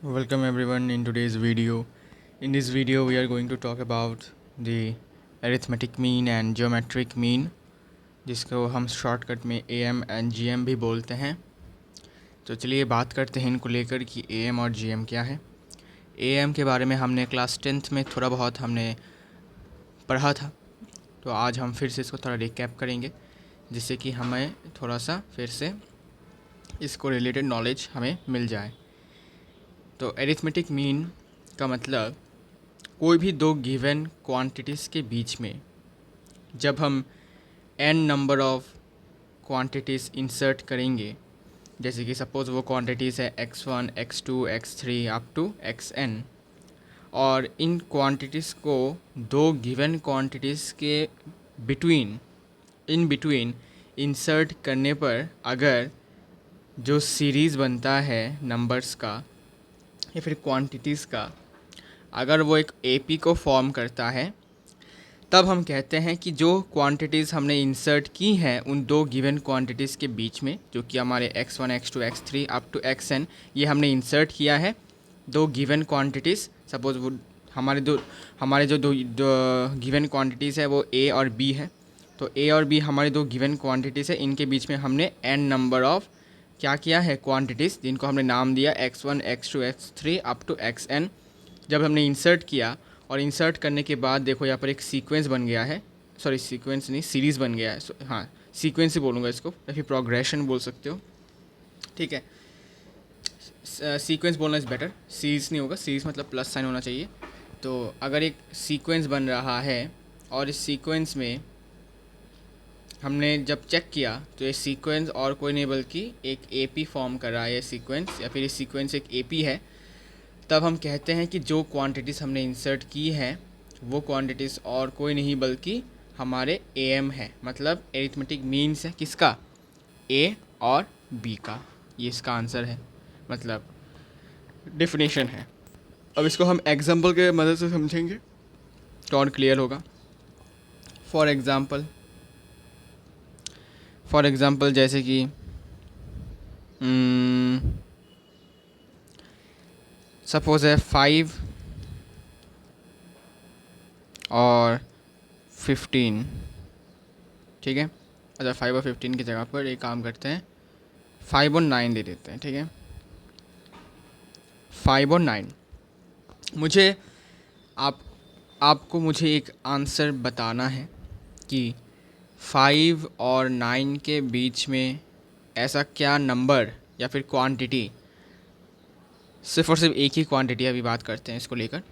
Welcome everyone in today's video. In this video we are going to talk about the arithmetic mean and geometric mean, जिसको हम shortcut में AM and GM भी बोलते हैं। तो चलिए बात करते हैं इनको लेकर कि AM और GM क्या है। AM के बारे में हमने क्लास 10th में थोड़ा बहुत हमने पढ़ा था, तो आज हम फिर से इसको थोड़ा रिकैप करेंगे, जिससे कि हमें थोड़ा सा फिर से इसको रिलेटेड नॉलेज हमें मिल जाए। तो एरिथमेटिक मीन का मतलब कोई भी दो गिवन क्वांटिटीज़ के बीच में जब हम n number of quantities insert करेंगे, जैसे कि सपोज़ वो क्वांटिटीज़ है x1, x2, x3 up to xn, और इन क्वांटिटीज़ को दो गिवन क्वांटिटीज़ के इन बिटवीन इंसर्ट करने पर अगर जो सीरीज़ बनता है नंबर्स का या फिर क्वांटिटीज़ का, अगर वो एक एपी को फॉर्म करता है, तब हम कहते हैं कि जो क्वांटिटीज़ हमने इंसर्ट की हैं उन दो गिवन क्वांटिटीज़ के बीच में, जो कि हमारे x1, x2, x3 up to xn, ये हमने इंसर्ट किया है दो गिवन क्वांटिटीज़। सपोज़ वो हमारे जो दो गिवन क्वांटिटीज़ है वो a और b है, तो a और b हमारे दो गिवन क्वांटिटीज़ है, इनके बीच में हमने n नंबर ऑफ़ क्या किया है क्वांटिटीज़, जिनको हमने नाम दिया x1, x2, x3 up to xn। जब हमने इंसर्ट किया और इंसर्ट करने के बाद देखो यहाँ पर एक सीक्वेंस बन गया है, सॉरी सीक्वेंस नहीं, सीरीज़ बन गया है, हाँ सीक्वेंस ही बोलूँगा इसको, या फिर प्रोग्रेशन बोल सकते हो, ठीक है। सीक्वेंस बोलना इज़ बेटर, सीरीज़ नहीं होगा, सीरीज़ मतलब प्लस साइन होना चाहिए। तो अगर एक सीक्वेंस बन रहा है और इस सीक्वेंस में हमने जब चेक किया तो ये सीक्वेंस और कोई नहीं बल्कि एक एपी फॉर्म कर रहा है, ये सीक्वेंस या फिर ये सीक्वेंस एक एपी है, तब हम कहते हैं कि जो क्वांटिटीज़ हमने इंसर्ट की है वो क्वांटिटीज़ और कोई नहीं बल्कि हमारे एम है, मतलब एरिथमेटिक मीन्स है किसका, ए और बी का। ये इसका आंसर है, मतलब डेफिनेशन है। अब इसको हम एग्जांपल के मदद से समझेंगे तो और क्लियर होगा। फॉर एग्ज़ाम्पल जैसे कि सपोज़ है 5 और 15, ठीक है। अच्छा 5 और 15 की जगह पर एक काम करते हैं, 5 और 9 दे देते हैं, ठीक है। 5 और 9 मुझे आपको मुझे एक आंसर बताना है कि 5 और 9 के बीच में ऐसा क्या नंबर या फिर क्वांटिटी, सिर्फ़ और सिर्फ एक ही क्वांटिटी अभी बात करते हैं इसको लेकर,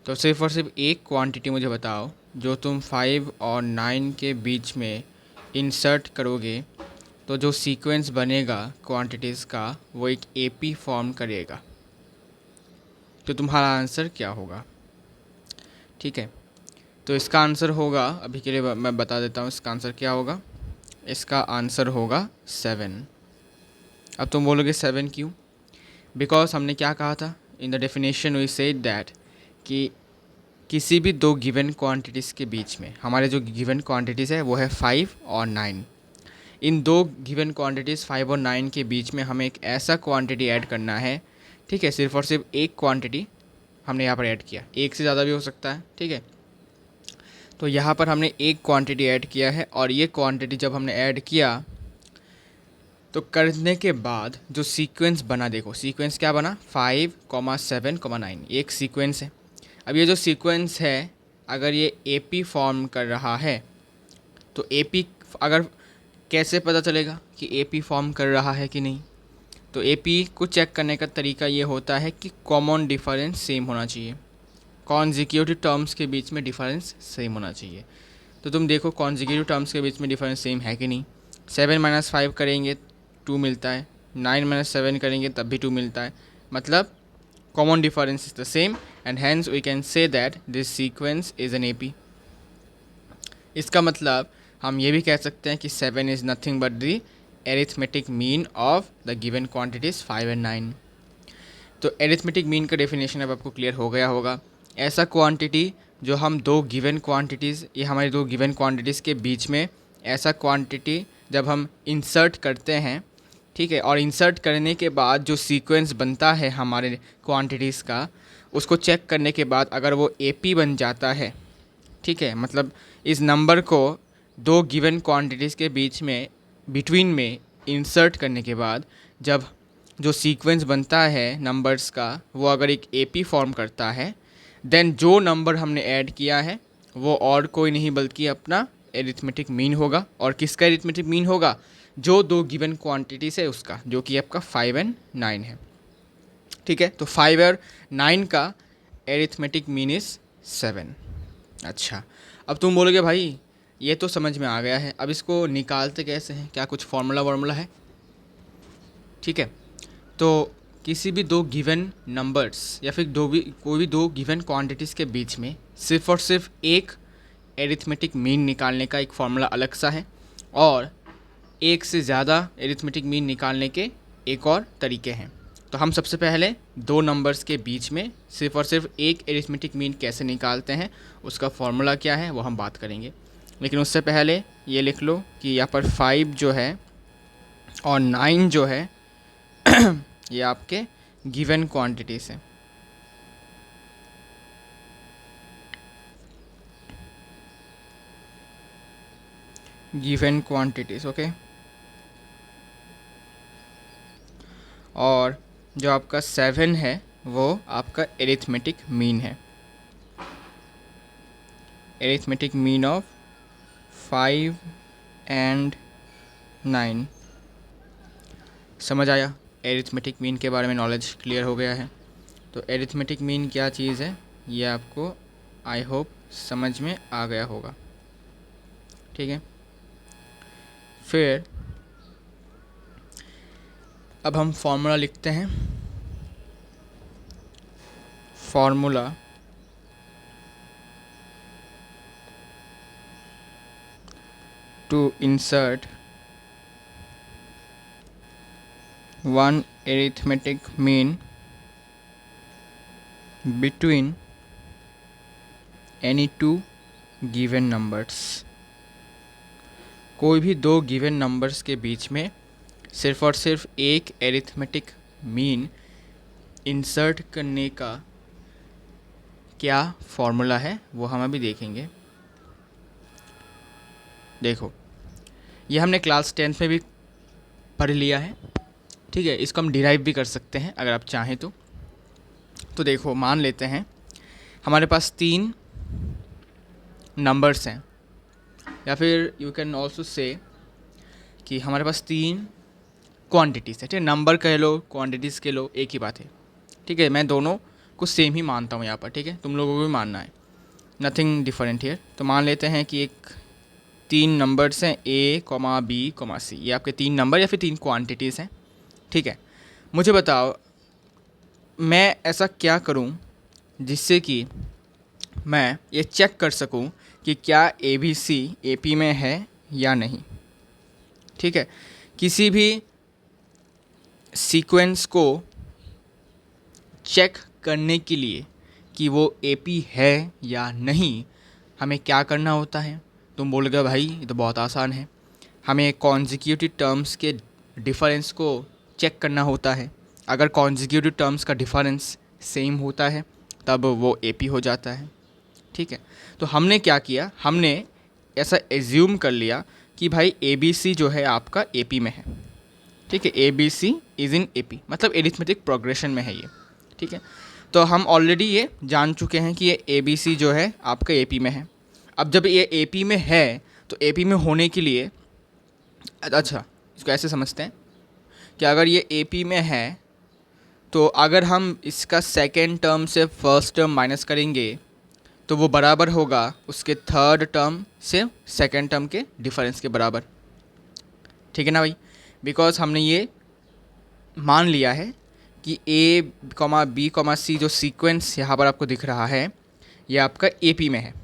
तो सिर्फ़ और सिर्फ एक क्वांटिटी मुझे बताओ जो तुम 5 और 9 के बीच में इंसर्ट करोगे तो जो सीक्वेंस बनेगा क्वांटिटीज़ का वो एक एपी फॉर्म करेगा। तो तुम्हारा आंसर क्या होगा, ठीक है। तो इसका आंसर होगा, अभी के लिए मैं बता देता हूँ इसका आंसर क्या होगा। इसका आंसर होगा 7। अब तुम बोलोगे 7 क्यों? बिकॉज हमने क्या कहा था in the definition, we said that कि किसी भी दो गिवन क्वांटिटीज़ के बीच में, हमारे जो गिवन क्वांटिटीज़ है वो है 5 और 9। इन दो गिवन क्वांटिटीज़ 5 और 9 के बीच में हमें एक ऐसा क्वांटिटी ऐड करना है, ठीक है। सिर्फ और सिर्फ एक क्वांटिटी हमने यहाँ पर ऐड किया, एक से ज़्यादा भी हो सकता है, ठीक है। तो यहाँ पर हमने एक क्वांटिटी ऐड किया है, और ये क्वांटिटी जब हमने ऐड किया तो करने के बाद जो सीक्वेंस बना, देखो सीक्वेंस क्या बना, 5, 7, 9, एक सीक्वेंस है। अब ये जो सीक्वेंस है अगर ये एपी फॉर्म कर रहा है तो एपी अगर कैसे पता चलेगा कि एपी फॉर्म कर रहा है कि नहीं, तो एपी को चेक करने का तरीका ये होता है कि कॉमन डिफरेंस सेम होना चाहिए, कॉन्जिक्यूटिव टर्म्स के बीच में डिफरेंस सेम होना चाहिए। तो तुम देखो कॉन्जिक्यूटिव टर्म्स के बीच में डिफरेंस सेम है कि नहीं। 7 - 5 करेंगे 2 मिलता है, 9 - 7 करेंगे तब भी 2 मिलता है, मतलब common difference is the same, and hence we can say that this sequence is an AP. इसका मतलब हम ये भी कह सकते हैं कि 7 is nothing but the arithmetic mean of the given quantities 5 और 9। तो एरिथमेटिक मीन का डेफिनेशन अब आपको क्लियर हो गया होगा। ऐसा क्वांटिटी जो हम दो गिवन क्वांटिटीज़, ये हमारी दो गिवन क्वांटिटीज़ के बीच में ऐसा क्वांटिटी जब हम इंसर्ट करते हैं ठीक है, और इंसर्ट करने के बाद जो सीक्वेंस बनता है हमारे क्वांटिटीज़ का, उसको चेक करने के बाद अगर वो एपी बन जाता है, ठीक है, मतलब इस नंबर को दो गिवन क्वांटिटीज़ के बीच में बिटवीन में इंसर्ट करने के बाद जब जो सीक्वेंस बनता है नंबर्स का वो अगर एक एपी फॉर्म करता है, देन जो नंबर हमने ऐड किया है वो और कोई नहीं बल्कि अपना एरिथमेटिक मीन होगा। और किसका एरिथमेटिक मीन होगा? जो दो गिवन क्वांटिटीज़ है उसका, जो कि आपका 5 और 9 है। ठीक है, तो 5 और 9 का एरिथमेटिक मीन इज़ 7। अच्छा, अब तुम बोलोगे भाई ये तो समझ में आ गया है, अब इसको निकालते कैसे हैं? क्या कुछ फार्मूला वार्मूला है? ठीक है, तो किसी भी दो गिवन नंबर्स या फिर कोई भी दो गिवन क्वांटिटीज़ के बीच में सिर्फ और सिर्फ एक एरिथमेटिक मीन निकालने का एक फार्मूला अलग सा है, और एक से ज़्यादा एरिथमेटिक मीन निकालने के एक और तरीके हैं। तो हम सबसे पहले दो नंबर्स के बीच में सिर्फ और सिर्फ एक एरिथमेटिक मीन कैसे निकालते हैं, उसका फार्मूला क्या है वो हम बात करेंगे। लेकिन उससे पहले ये लिख लो कि यहाँ पर 5 जो है और 9 जो है ये आपके गिवन क्वांटिटीज़ हैं। Given quantities, okay. और जो आपका 7 है वो आपका एरिथमेटिक मीन है। Arithmetic mean of 5 and 9। समझ आया? एरिथमेटिक मीन के बारे में नॉलेज क्लियर हो गया है। तो एरिथमेटिक मीन क्या चीज़ है ये आपको आई होप समझ में आ गया होगा। ठीक है, फिर अब हम फॉर्मूला लिखते हैं। Formula to insert one arithmetic mean between any two given numbers। कोई भी दो गिवन नंबर्स के बीच में सिर्फ और सिर्फ एक एरिथमेटिक मीन इंसर्ट करने का क्या फॉर्मूला है वो हम अभी देखेंगे। देखो, ये हमने क्लास 10th में भी पढ़ लिया है। ठीक है, इसको हम डिराइव भी कर सकते हैं अगर आप चाहें तो। देखो, मान लेते हैं हमारे पास 3 नंबर्स हैं, या फिर यू कैन ऑल्सो से कि हमारे पास 3 क्वांटिटीज़ है। ठीक है, नंबर कह लो क्वांटिटीज़ कह लो, एक ही बात है। ठीक है, मैं दोनों को सेम ही मानता हूँ यहाँ पर। ठीक है, तुम लोगों को भी मानना है, नथिंग डिफरेंट हियर। तो मान लेते हैं कि एक 3 नंबर्स हैं A, B, C। ये आपके 3 नंबर या फिर 3 क्वांटिटीज़ हैं। ठीक है, मुझे बताओ मैं ऐसा क्या करूं जिससे कि मैं ये चेक कर सकूं कि क्या ABC AP में है या नहीं। ठीक है, किसी भी सीक्वेंस को चेक करने के लिए कि वो AP है या नहीं, हमें क्या करना होता है? तुम बोलोगे भाई ये तो बहुत आसान है, हमें कॉन्जिक्यूटिव टर्म्स के डिफरेंस को चेक करना होता है। अगर कॉन्जिक्यूटिव टर्म्स का डिफरेंस सेम होता है तब वो AP हो जाता है। ठीक है, तो हमने क्या किया, हमने ऐसा एज्यूम कर लिया कि भाई ABC जो है आपका AP में है। ठीक है, ABC इज़ इन AP, मतलब एरिथमेटिक प्रोग्रेशन में है ये। ठीक है, तो हम ऑलरेडी ये जान चुके हैं कि ये ABC जो है आपका AP में है। अब जब ये AP में है तो AP में होने के लिए, अच्छा इसको ऐसे समझते हैं कि अगर ये AP में है तो अगर हम इसका सेकेंड टर्म से फर्स्ट टर्म माइनस करेंगे तो वो बराबर होगा उसके थर्ड टर्म से सेकेंड टर्म के डिफरेंस के बराबर। ठीक है ना भाई, बिकॉज हमने ये मान लिया है कि A, B, C जो सीक्वेंस यहाँ पर आपको दिख रहा है ये आपका AP में है।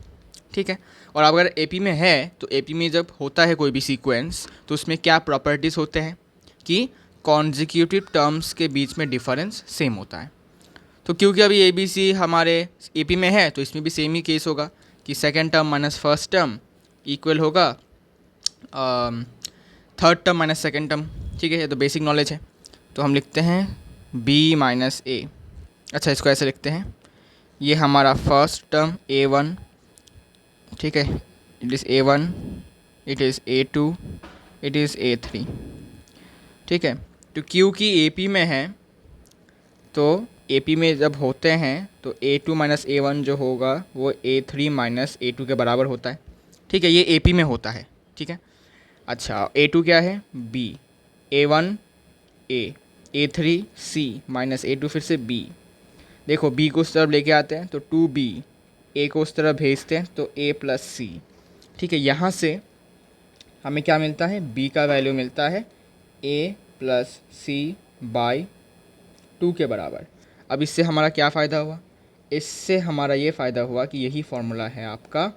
ठीक है, और अगर AP में है तो AP में जब होता है कोई भी सीक्वेंस तो उसमें क्या प्रॉपर्टीज़ होते हैं कि कॉन्जिक्यूटिव टर्म्स के बीच में डिफरेंस सेम होता है। तो क्योंकि अभी ABC हमारे AP में है तो इसमें भी सेम ही केस होगा कि second term minus first term equal होगा third term minus second term. ठीक है, ये तो बेसिक नॉलेज है। तो हम लिखते हैं b माइनस ए। अच्छा, इसको ऐसे लिखते हैं, ये हमारा फर्स्ट टर्म a1, ठीक है, it is a1, it is a2, it is a3, ठीक है। तो क्योंकि AP में है, तो AP में जब होते हैं तो A2 माइनस A1 जो होगा वो A3 माइनस A2 के बराबर होता है, ठीक है, ये AP में होता है, ठीक है। अच्छा, A2 क्या है, B, A1 A, A3 C minus A2 फिर से B। देखो B को उस तरफ लेके आते हैं तो 2B, A को उस तरफ भेजते हैं तो A प्लस C, ठीक है। यहाँ से हमें क्या मिलता है, B का वैल्यू मिलता है A प्लस C बाई 2 के बराबर। अब इससे हमारा क्या फ़ायदा हुआ, इससे हमारा ये फ़ायदा हुआ कि यही फार्मूला है आपका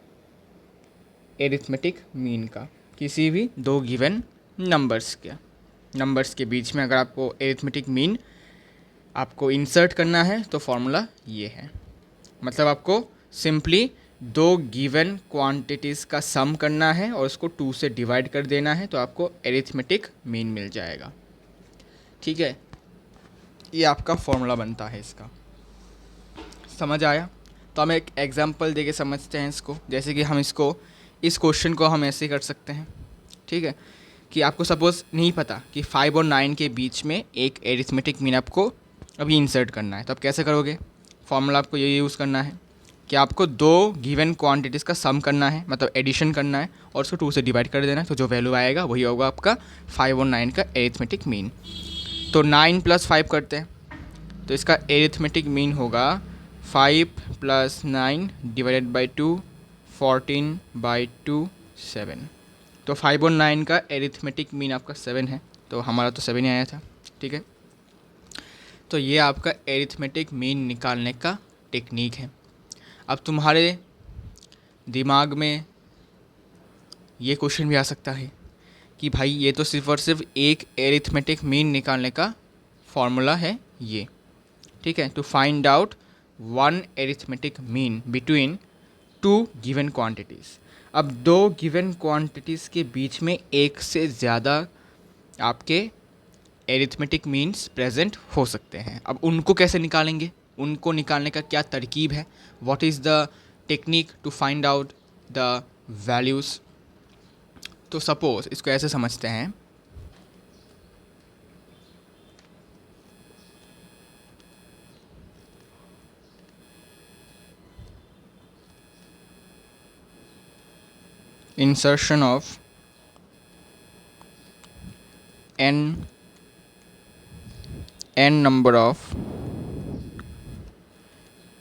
एरिथमेटिक मीन का, किसी भी दो गिवन नंबर्स के बीच में अगर आपको एरिथमेटिक मीन आपको इंसर्ट करना है तो फार्मूला ये है। मतलब आपको सिंपली दो गिवन क्वांटिटीज़ का सम करना है और उसको 2 से डिवाइड कर देना है तो आपको एरिथमेटिक मीन मिल जाएगा, ठीक है। ये आपका फॉर्मूला बनता है इसका, समझ आया। तो हम एक एग्जांपल देके समझते हैं इसको। जैसे कि हम इसको, इस क्वेश्चन को हम ऐसे कर सकते हैं, ठीक है, कि आपको सपोज़ नहीं पता कि 5 और 9 के बीच में एक एरिथमेटिक मीन आपको अभी इंसर्ट करना है, तो आप कैसे करोगे। फॉर्मूला आपको ये यूज़ करना है कि आपको दो गिवन क्वांटिटीज़ का सम करना है, मतलब एडिशन करना है और उसको 2 से डिवाइड कर देना है, तो जो वैल्यू आएगा वही होगा आपका 5 और 9 का एरिथमेटिक मीन। तो 9 प्लस 5 करते हैं तो इसका एरिथमेटिक मीन होगा 5 प्लस 9 डिवाइडेड बाई 2, 14 बाई 2, 7। तो 5 और 9 का एरिथमेटिक मीन आपका 7 है, तो हमारा तो 7 ही आया था, ठीक है। तो ये आपका एरिथमेटिक मीन निकालने का टेक्निक है। अब तुम्हारे दिमाग में ये क्वेश्चन भी आ सकता है कि भाई ये तो सिर्फ और सिर्फ एक एरिथमेटिक मीन निकालने का फॉर्मूला है ये, ठीक है, to find out one arithmetic mean between two given quantities. अब दो गिवन क्वांटिटीज़ के बीच में एक से ज़्यादा आपके एरिथमेटिक मीन्स प्रेजेंट हो सकते हैं। अब उनको कैसे निकालेंगे, उनको निकालने का क्या तरकीब है, what is the technique to find out the values. So suppose इसको ऐसे समझते हैं, insertion of n number of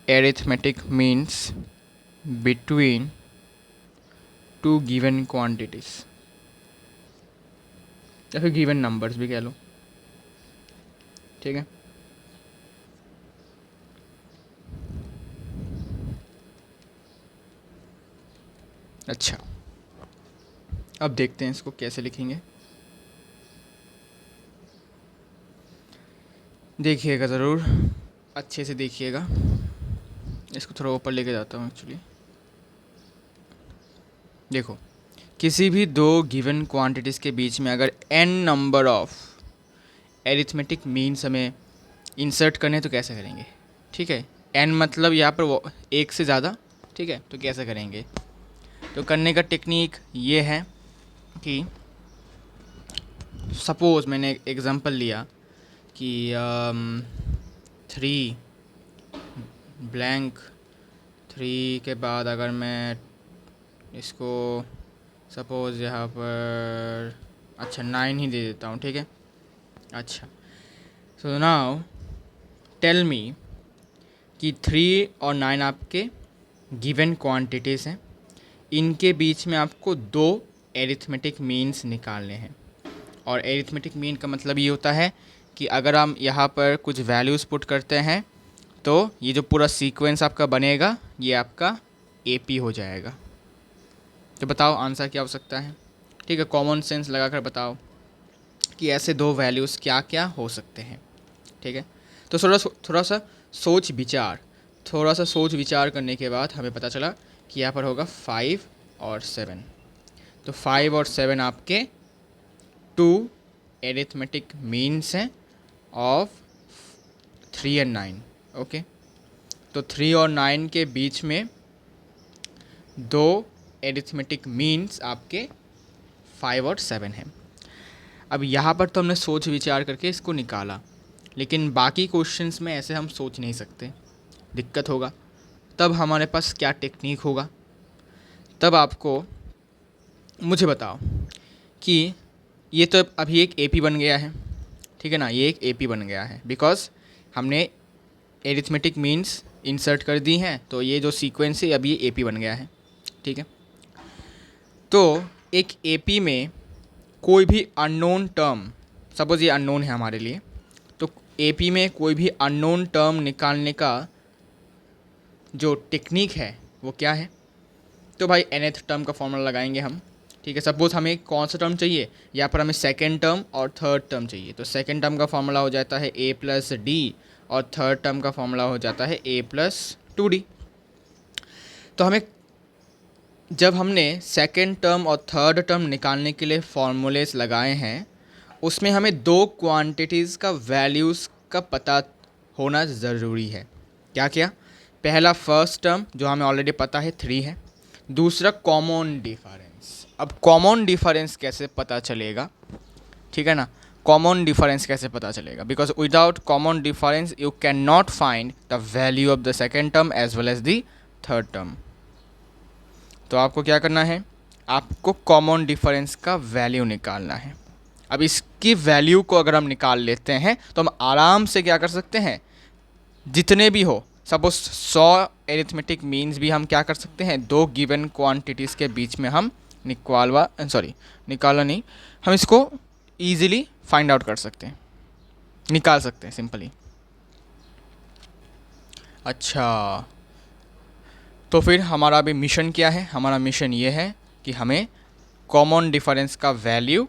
arithmetic means between two given quantities, या फिर गिवन नंबर्स भी कह लो, ठीक है। अच्छा, अब देखते हैं इसको कैसे लिखेंगे। देखिएगा ज़रूर, अच्छे से देखिएगा। इसको थोड़ा ऊपर लेके जाता हूँ एक्चुअली। देखो, किसी भी दो गिवन क्वांटिटीज़ के बीच में अगर n number of arithmetic means हमें इंसर्ट करने तो कैसे करेंगे, ठीक है। n मतलब यहाँ पर एक से ज़्यादा, ठीक है। तो कैसे करेंगे, तो करने का टेक्निक ये है कि सपोज़ मैंने एक एग्ज़ाम्पल लिया कि 3 ब्लैंक 3 के बाद अगर मैं इसको सपोज़ यहाँ पर अच्छा 9 ही दे देता हूँ, ठीक है। अच्छा, सो नाउ टेल मी कि 3 और 9 आपके गिवन क्वांटिटीज़ हैं, इनके बीच में आपको दो एरिथमेटिक मीन्स निकालने हैं। और एरिथमेटिक मीन का मतलब ये होता है कि अगर हम यहाँ पर कुछ वैल्यूज़ पुट करते हैं तो ये जो पूरा सीक्वेंस आपका बनेगा ये आपका AP हो जाएगा। तो बताओ आंसर क्या हो सकता है, ठीक है। कॉमन सेंस लगाकर बताओ कि ऐसे दो वैल्यूज़ क्या क्या हो सकते हैं, ठीक है। तो थोड़ा सा सोच विचार करने के बाद हमें पता चला कि यहाँ पर होगा 5 और 7। तो 5 और 7 आपके 2 एरिथमेटिक मीन्स हैं ऑफ 3 और 9। ओके, तो 3 और 9 के बीच में दो एरिथमेटिक मीन्स आपके 5 और 7 हैं। अब यहाँ पर तो हमने सोच विचार करके इसको निकाला, लेकिन बाकी क्वेश्चंस में ऐसे हम सोच नहीं सकते, दिक्कत होगा। तब हमारे पास क्या टेक्निक होगा, तब आपको मुझे बताओ कि ये तो अभी एक एपी बन गया है, ठीक है ना, ये एक एपी बन गया है बिकॉज हमने एरिथमेटिक मीन्स इंसर्ट कर दी हैं, तो ये जो सीक्वेंस है अभी ये एपी बन गया है, ठीक है। तो एक एपी में कोई भी अननोन टर्म, सपोज़ ये अननोन है हमारे लिए, तो एपी में कोई भी अननोन टर्म निकालने का जो टेक्निक है वो क्या है। तो भाई nth टर्म का फॉर्मूला लगाएंगे हम, ठीक है। सपोज़ हमें कौन सा टर्म चाहिए, यहाँ पर हमें सेकेंड टर्म और थर्ड टर्म चाहिए, तो सेकेंड टर्म का फॉर्मूला हो जाता है a प्लस डी और थर्ड टर्म का फॉर्मूला हो जाता है a प्लस 2d। तो हमें जब हमने सेकेंड टर्म और थर्ड टर्म निकालने के लिए फॉर्मूलेस लगाए हैं, उसमें हमें दो क्वांटिटीज़ का वैल्यूज़ का पता होना ज़रूरी है। क्या क्या? पहला फर्स्ट टर्म जो हमें ऑलरेडी पता है 3 है, दूसरा कॉमन डिफरेंस। अब कॉमन डिफरेंस कैसे पता चलेगा, ठीक है ना, कॉमन डिफरेंस कैसे पता चलेगा, because without common difference you can not find the value of the second term as well as the third term. तो आपको क्या करना है, आपको कॉमन डिफरेंस का वैल्यू निकालना है। अब इसकी वैल्यू को अगर हम निकाल लेते हैं तो हम आराम से क्या कर सकते हैं, जितने भी हो, सपोज 100 एरिथमेटिक मीन्स भी हम क्या कर सकते हैं, दो गिवन क्वांटिटीज़ के बीच में हम निकाला नहीं, हम इसको ईजिली फाइंड आउट कर सकते हैं, निकाल सकते हैं सिंपली। अच्छा, तो फिर हमारा अभी मिशन क्या है, हमारा मिशन ये है कि हमें कॉमन डिफरेंस का वैल्यू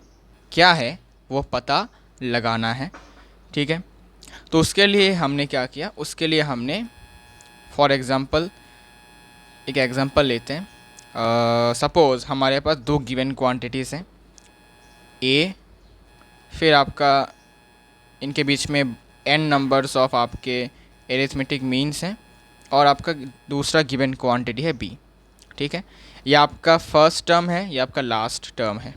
क्या है वो पता लगाना है, ठीक है। तो उसके लिए हमने क्या किया, उसके लिए हमने फॉर एग्ज़ाम्पल एक एग्ज़ाम्पल लेते हैं। सपोज़ हमारे पास दो गिवन क्वांटिटीज़ हैं ए, फिर आपका इनके बीच में n नंबर्स ऑफ आपके एरिथमेटिक मीन्स हैं, और आपका दूसरा गिवन क्वांटिटी है b, ठीक है। ये आपका फर्स्ट टर्म है, ये आपका लास्ट टर्म है,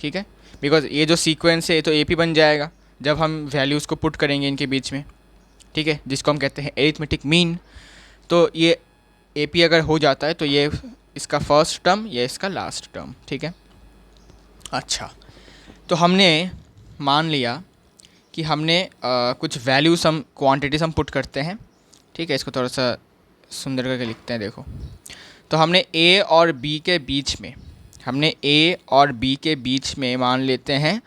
ठीक है। बिकॉज ये जो सीक्वेंस है ये तो AP बन जाएगा जब हम वैल्यूज़ को पुट करेंगे इनके बीच में, ठीक है, जिसको हम कहते हैं एरिथमेटिक मीन। तो ये AP अगर हो जाता है तो ये इसका फर्स्ट टर्म, ये इसका लास्ट टर्म, ठीक है। अच्छा, तो हमने मान लिया कि हमने कुछ वैल्यूज़ हम क्वांटिटीज़ हम पुट करते हैं, ठीक है। इसको थोड़ा सा सुंदर करके लिखते हैं, देखो। तो हमने A और B के बीच में, हमने A और B के बीच में मान लेते हैं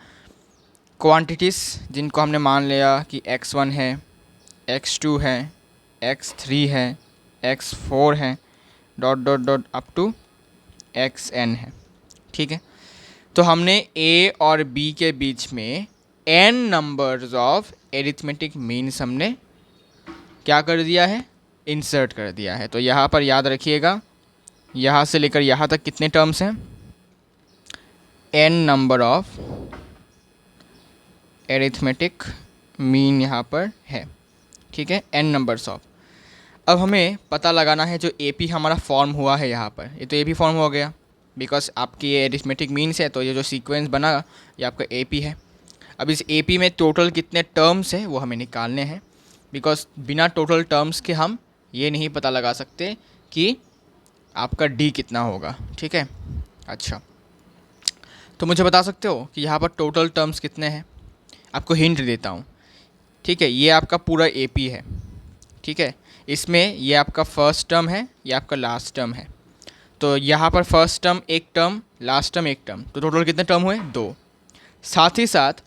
क्वांटिटीज़, जिनको हमने मान लिया कि x1 है, x2 है, x3 है, x4 है, dot dot dot up to xn है, ठीक है। तो हमने A और B के बीच में n numbers of arithmetic means हमने क्या कर दिया है, इंसर्ट कर दिया है। तो यहाँ पर याद रखिएगा, यहाँ से लेकर यहाँ तक कितने टर्म्स हैं, n number of arithmetic mean यहाँ पर है, ठीक है, n नंबर्स ऑफ। अब हमें पता लगाना है जो AP हमारा फॉर्म हुआ है यहाँ पर, ये तो AP फॉर्म हो गया बिकॉज आपकी ये एरिथमेटिक मीन्स है, तो ये जो सीक्वेंस बना ये आपका AP है। अब इस AP में टोटल कितने टर्म्स हैं वो हमें निकालने हैं, बिकॉज बिना टोटल टर्म्स के हम ये नहीं पता लगा सकते कि आपका D कितना होगा, ठीक है। अच्छा, तो मुझे बता सकते हो कि यहाँ पर टोटल टर्म्स कितने हैं, आपको हिंट देता हूँ, ठीक है। ये आपका पूरा AP है, ठीक है, इसमें ये आपका फर्स्ट टर्म है, ये आपका लास्ट टर्म है। तो यहाँ पर फर्स्ट टर्म एक टर्म, लास्ट टर्म एक टर्म, तो टोटल कितने टर्म हुए, 2। साथ ही साथ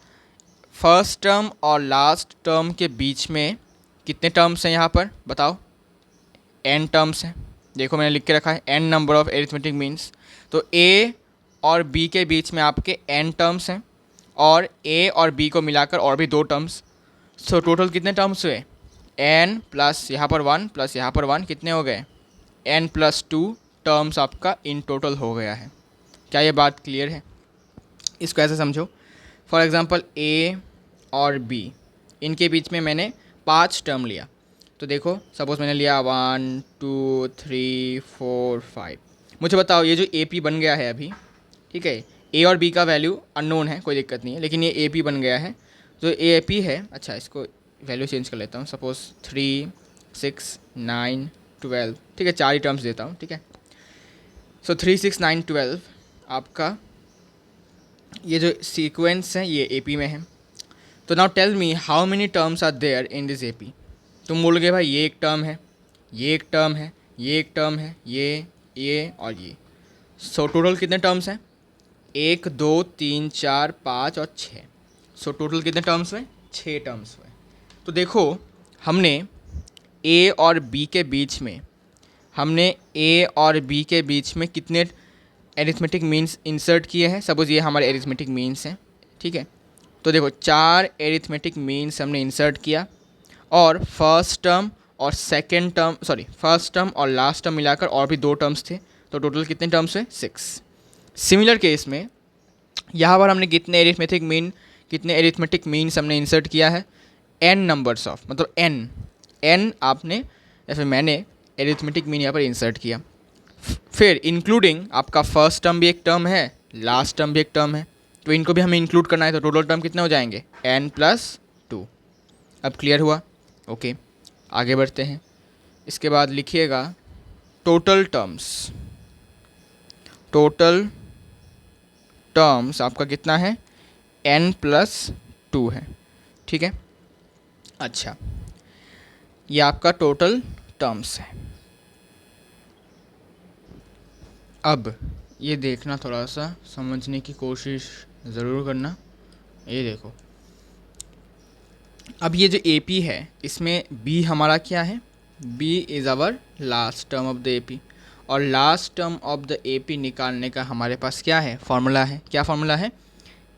फर्स्ट टर्म और लास्ट टर्म के बीच में कितने टर्म्स हैं यहाँ पर बताओ, n टर्म्स हैं। देखो मैंने लिख के रखा है n number of arithmetic means. तो A और B के बीच में आपके n टर्म्स हैं, और A और B को मिलाकर और भी 2 टर्म्स। सो टोटल कितने टर्म्स हुए, n प्लस यहाँ पर 1 प्लस यहाँ पर 1 कितने हो गए, n प्लस 2 टर्म्स आपका इन टोटल हो गया है। क्या ये बात क्लियर है? इसको ऐसे समझो, फॉर एग्ज़ाम्पल ए और बी, इनके बीच में मैंने 5 टर्म लिया। तो देखो सपोज़ मैंने लिया 1 2 3 4 5। मुझे बताओ ये जो ए पी बन गया है अभी, ठीक है, ए और बी का वैल्यू अननोन है, कोई दिक्कत नहीं है, लेकिन ये ए पी बन गया है। जो ए पी है, अच्छा इसको वैल्यू चेंज कर लेता हूँ, सपोज़ 3 6 9 12, ठीक है, 4 ही टर्म्स देता हूँ, ठीक है। सो 3 6 9 12 आपका ये जो सीक्वेंस है ये ए पी में है। तो now tell me how many terms are there in this A P. तुम बोलोगे भाई ये एक टर्म है, ये एक टर्म है, ये एक टर्म है, ये और ये। सो टोटल कितने टर्म्स हैं? 1 2 3 4 5 और 6। सो टोटल कितने टर्म्स हुए? 6 टर्म्स हुए। तो देखो हमने ए और बी के बीच में कितने एरिथमेटिक मीन्स इंसर्ट किए हैं। सपोज़ ये हमारे एरिथमेटिक मीन्स हैं, ठीक है। तो देखो 4 एरिथमेटिक मीन्स हमने इंसर्ट किया, और फर्स्ट टर्म और लास्ट टर्म मिलाकर और भी 2 टर्म्स थे। तो टोटल कितने टर्म्स हुए? 6। सिमिलर केस में यहाँ पर हमने कितने एरिथमेटिक मीन्स हमने इंसर्ट किया है? n नंबर्स ऑफ, मतलब n आपने या फिर मैंने एरिथमेटिक मीन यहाँ पर इंसर्ट किया। फिर इंक्लूडिंग आपका फर्स्ट टर्म भी एक टर्म है, लास्ट टर्म भी एक टर्म है, तो इनको भी हमें इंक्लूड करना है। तो टोटल टर्म कितने हो जाएंगे? n+2। अब क्लियर हुआ? ओके, आगे बढ़ते हैं। इसके बाद लिखिएगा टोटल टर्म्स आपका कितना है? n+2 है, ठीक है। अच्छा, ये आपका टोटल टर्म्स है। अब ये देखना, थोड़ा सा समझने की कोशिश ज़रूर करना। ये देखो, अब ये जो ए पी है इसमें बी हमारा क्या है? B is our last term of the A P, और last term of the A P निकालने का हमारे पास क्या है? फॉर्मूला है। क्या फॉर्मूला है?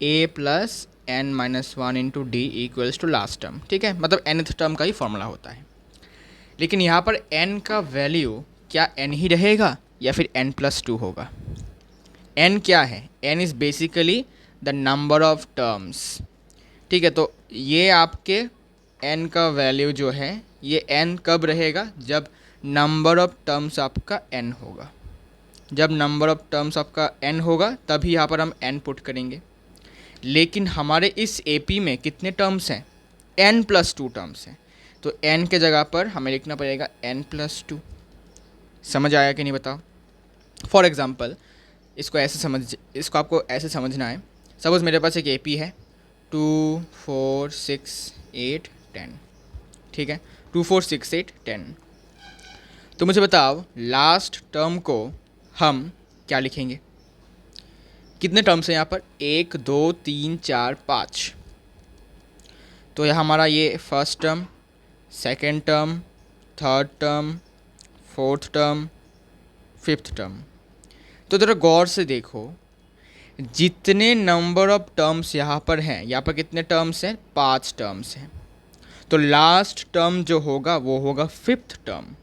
a+n-1 into D equals to last term, ठीक है, मतलब nth टर्म का ही फॉर्मूला होता है। लेकिन यहाँ पर n का वैल्यू क्या n ही रहेगा या फिर n+2 होगा? n क्या है? n is basically the number of terms, ठीक है। तो ये आपके n का वैल्यू जो है, ये n कब रहेगा? जब नंबर ऑफ टर्म्स आपका n होगा। जब नंबर ऑफ टर्म्स आपका n होगा तभी यहाँ पर हम n पुट करेंगे। लेकिन हमारे इस AP में कितने टर्म्स हैं? n+2 टर्म्स हैं। तो n के जगह पर हमें लिखना पड़ेगा n+2। समझ आया कि नहीं बताओ? फॉर एग्ज़ाम्पल इसको आपको ऐसे समझना है। सपोज़ मेरे पास एक AP है 2 4 6 8 10, ठीक है, 2 4 6 8 10। तो मुझे बताओ लास्ट टर्म को हम क्या लिखेंगे? कितने टर्म्स हैं यहाँ पर? 1 2 3 4 5। तो यह हमारा ये first term, second term, third term, fourth term, fifth term. तो ज़रा गौर से देखो, जितने नंबर ऑफ टर्म्स यहाँ पर हैं, यहाँ पर कितने टर्म्स हैं? 5 टर्म्स हैं। तो लास्ट टर्म जो होगा वो होगा फिफ्थ टर्म।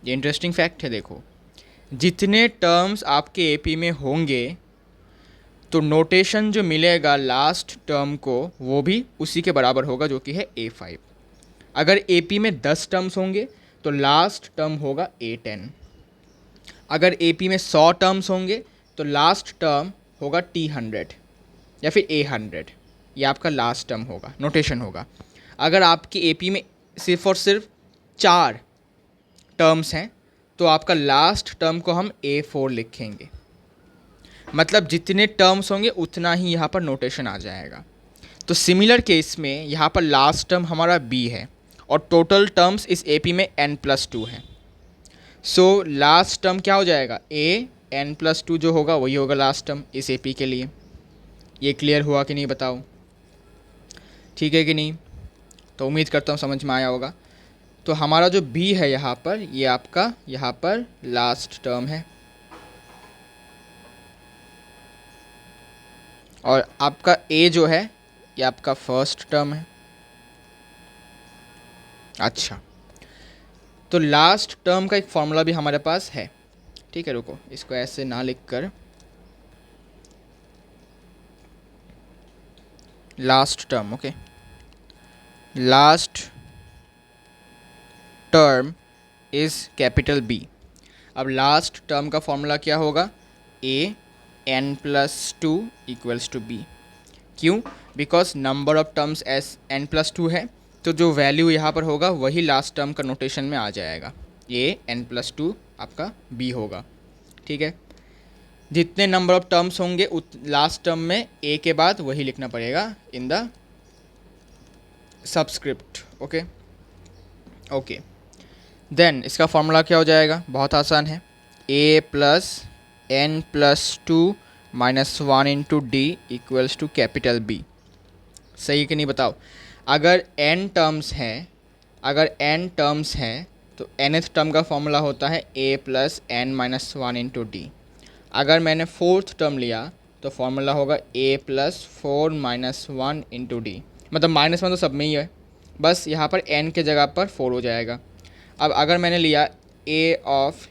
ये इंटरेस्टिंग फैक्ट है। देखो जितने टर्म्स आपके एपी में होंगे तो नोटेशन जो मिलेगा लास्ट टर्म को वो भी उसी के बराबर होगा, जो कि है A5। अगर AP में 10 टर्म्स होंगे तो लास्ट टर्म होगा A10। अगर AP में 100 टर्म्स होंगे तो लास्ट टर्म होगा T100 या फिर A100। ये आपका लास्ट टर्म होगा, नोटेशन होगा। अगर आपकी AP में सिर्फ और सिर्फ 4 टर्म्स हैं तो आपका लास्ट टर्म को हम A4 लिखेंगे। मतलब जितने टर्म्स होंगे उतना ही यहाँ पर नोटेशन आ जाएगा। तो सिमिलर केस में यहाँ पर लास्ट टर्म हमारा B है और टोटल टर्म्स इस AP में n+2 है। सो लास्ट टर्म क्या हो जाएगा? n+2 जो होगा वही होगा लास्ट टर्म इस AP के लिए। ये क्लियर हुआ कि नहीं बताओ? ठीक है कि नहीं? तो उम्मीद करता हूँ समझ में आया होगा। तो हमारा जो B है यहाँ पर, ये आपका यहाँ पर लास्ट टर्म है, और आपका A जो है ये आपका फर्स्ट टर्म है। अच्छा, तो लास्ट टर्म का एक फॉर्मूला भी हमारे पास है, ठीक है। रुको, इसको ऐसे ना लिख कर last term, okay, last term is capital B. अब लास्ट टर्म का फॉर्मूला क्या होगा, a N plus two equals to B. क्यों? Because number of terms is n plus two है, तो जो वैल्यू यहाँ पर होगा वही लास्ट टर्म का नोटेशन में आ जाएगा, ए एन प्लस टू आपका बी होगा। ठीक है, जितने नंबर ऑफ टर्म्स होंगे लास्ट टर्म में ए के बाद वही लिखना पड़ेगा in the subscript. Okay okay, then इसका फॉर्मूला क्या हो जाएगा, बहुत आसान है, A plus N plus two minus one into D equals to capital B. सही है कि नहीं बताओ? अगर n टर्म्स हैं तो nth टर्म का फॉर्मूला होता है a plus n minus one into d. अगर मैंने फोर्थ टर्म लिया तो फॉर्मूला होगा a plus four minus one into d. मतलब माइनस वन तो सब में ही है, बस यहाँ पर n के जगह पर 4 हो जाएगा। अब अगर मैंने लिया a of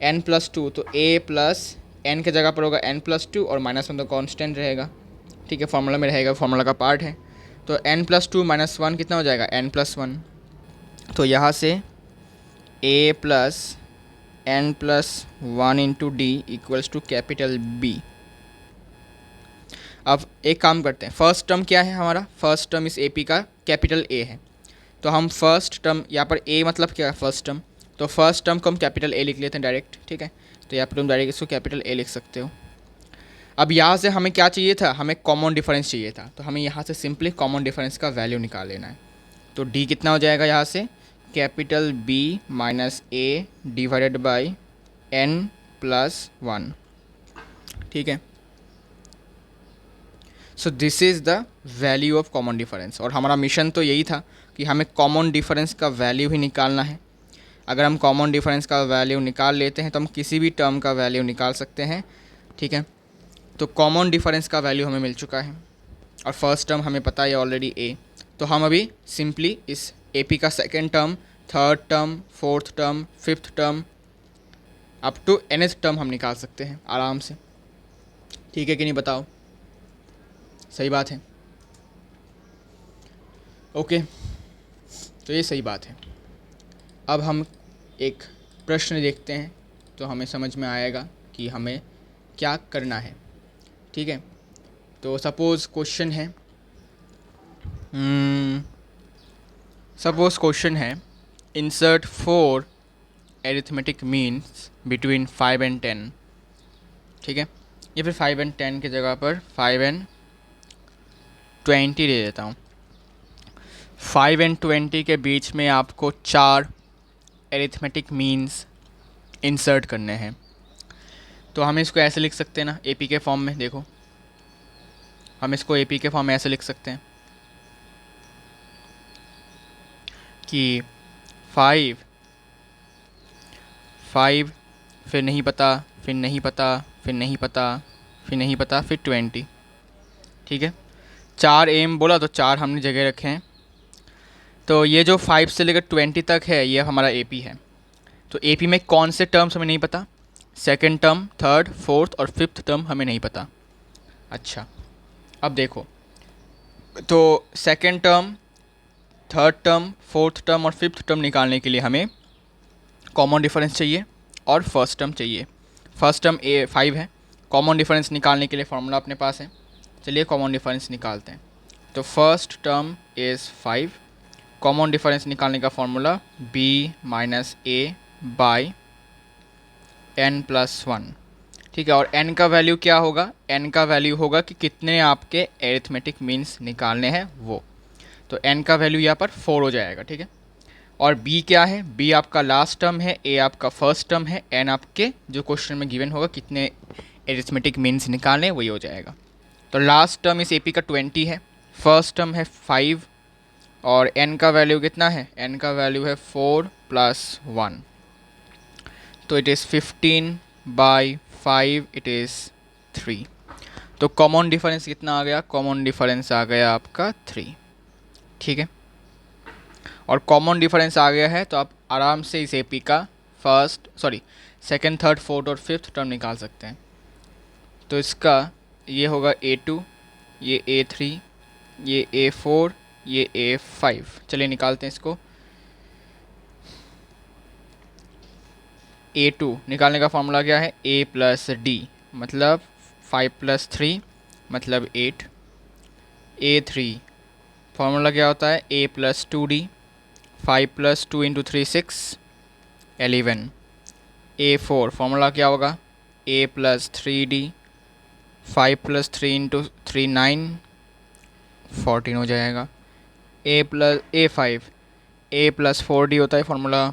n plus two तो a प्लस n के जगह पर होगा n प्लस टू और माइनस वन तो कॉन्स्टेंट रहेगा। ठीक है, फार्मूला में रहेगा, फार्मूला का पार्ट है। तो n plus two minus one कितना हो जाएगा, n प्लस वन। तो यहाँ से a plus N plus one into D equals to capital B. अब एक काम करते हैं, फर्स्ट टर्म क्या है हमारा, फर्स्ट टर्म इस ए पी का कैपिटल ए है, तो हम फर्स्ट टर्म यहाँ पर ए मतलब क्या है, फर्स्ट टर्म, तो फर्स्ट टर्म को हम कैपिटल ए लिख लेते हैं डायरेक्ट। ठीक है, तो यहाँ पर तुम डायरेक्ट इसको कैपिटल ए लिख सकते हो। अब यहाँ से हमें क्या चाहिए था, हमें कॉमन डिफरेंस चाहिए था, तो हमें यहाँ से सिंपली कॉमन डिफरेंस का वैल्यू निकाल लेना है। तो डी कितना हो जाएगा यहाँ से, capital B minus A divided by N plus one. ठीक है, so this is the value of common difference. और हमारा मिशन तो यही था कि हमें कॉमन डिफरेंस का वैल्यू ही निकालना है। अगर हम कॉमन डिफरेंस का वैल्यू निकाल लेते हैं तो हम किसी भी टर्म का वैल्यू निकाल सकते हैं। ठीक है, तो कॉमन डिफरेंस का वैल्यू हमें मिल चुका है और फर्स्ट टर्म हमें पता है ऑलरेडी ए। तो हम अभी सिंपली इस ए पी का second term, third term, fourth term, fifth term up to nth term हम निकाल सकते हैं आराम से। ठीक है कि नहीं बताओ? सही बात है, ओके, तो ये सही बात है। अब हम एक प्रश्न देखते हैं तो हमें समझ में आएगा कि हमें क्या करना है। ठीक है, तो सपोज़ क्वेश्चन है, insert 4 arithmetic means between 5 and 10। ठीक है, या फिर 5 and 10 की जगह पर 5 and 20 दे देता हूँ। 5 and 20 के बीच में आपको 4 एरिथमेटिक मीन्स इंसर्ट करने हैं। तो हम इसको ऐसे लिख सकते हैं ना, एपी के फॉर्म में। देखो, हम इसको एपी के फॉर्म में ऐसे लिख सकते हैं कि 5 फिर नहीं पता, फिर नहीं पता, फिर नहीं पता, फिर नहीं पता, फिर 20। ठीक है, 4 एम बोला तो 4 हमने जगह रखे हैं। तो ये जो 5 से लेकर 20 तक है ये हमारा एपी है। तो एपी में कौन से टर्म्स हमें नहीं पता, सेकंड टर्म, थर्ड, फोर्थ और फिफ्थ टर्म हमें नहीं पता। अच्छा, अब देखो, तो second term, third term, fourth term और फिफ्थ टर्म निकालने के लिए हमें कॉमन डिफरेंस चाहिए और फर्स्ट टर्म चाहिए। फर्स्ट टर्म ए 5 है, कॉमन डिफरेंस निकालने के लिए फॉर्मूला अपने पास है। चलिए कॉमन डिफरेंस निकालते हैं। तो first term is 5, common difference निकालने का formula b minus A by N plus one. ठीक है, और n का वैल्यू क्या होगा, n का वैल्यू होगा कि कितने आपके एरिथमेटिक मीन्स निकालने हैं वो। तो n का वैल्यू यहाँ पर 4 हो जाएगा। ठीक है, और b क्या है, b आपका लास्ट टर्म है, a आपका फर्स्ट टर्म है, n आपके जो क्वेश्चन में गिवन होगा कितने एरिथमेटिक मीन्स निकालने वही हो जाएगा। तो लास्ट टर्म इस AP का 20 है, फर्स्ट टर्म है 5 और n का वैल्यू कितना है, n का वैल्यू है 4 प्लस 1। तो it is 15 by 5, it is 3। तो कॉमन डिफरेंस कितना आ गया, कॉमन डिफरेंस आ गया आपका 3। ठीक है, और कॉमन डिफरेंस आ गया है तो आप आराम से इस AP का सेकंड, थर्ड, फोर्थ और फिफ्थ टर्म निकाल सकते हैं। तो इसका ये होगा A2, ये A3, ये A4, ये A5। चलिए निकालते हैं इसको। A2 निकालने का फॉर्मूला क्या है? A प्लस डी, मतलब 5 प्लस 3 मतलब 8। A3 फॉर्मूला क्या होता है? A plus 2D, 5 plus 2 into 3 6 11। A4 formula क्या होगा? A plus 3D, 5 plus 3 into 3 9 14 हो जाएगा। A5 A प्लस 4D होता है फॉर्मूला,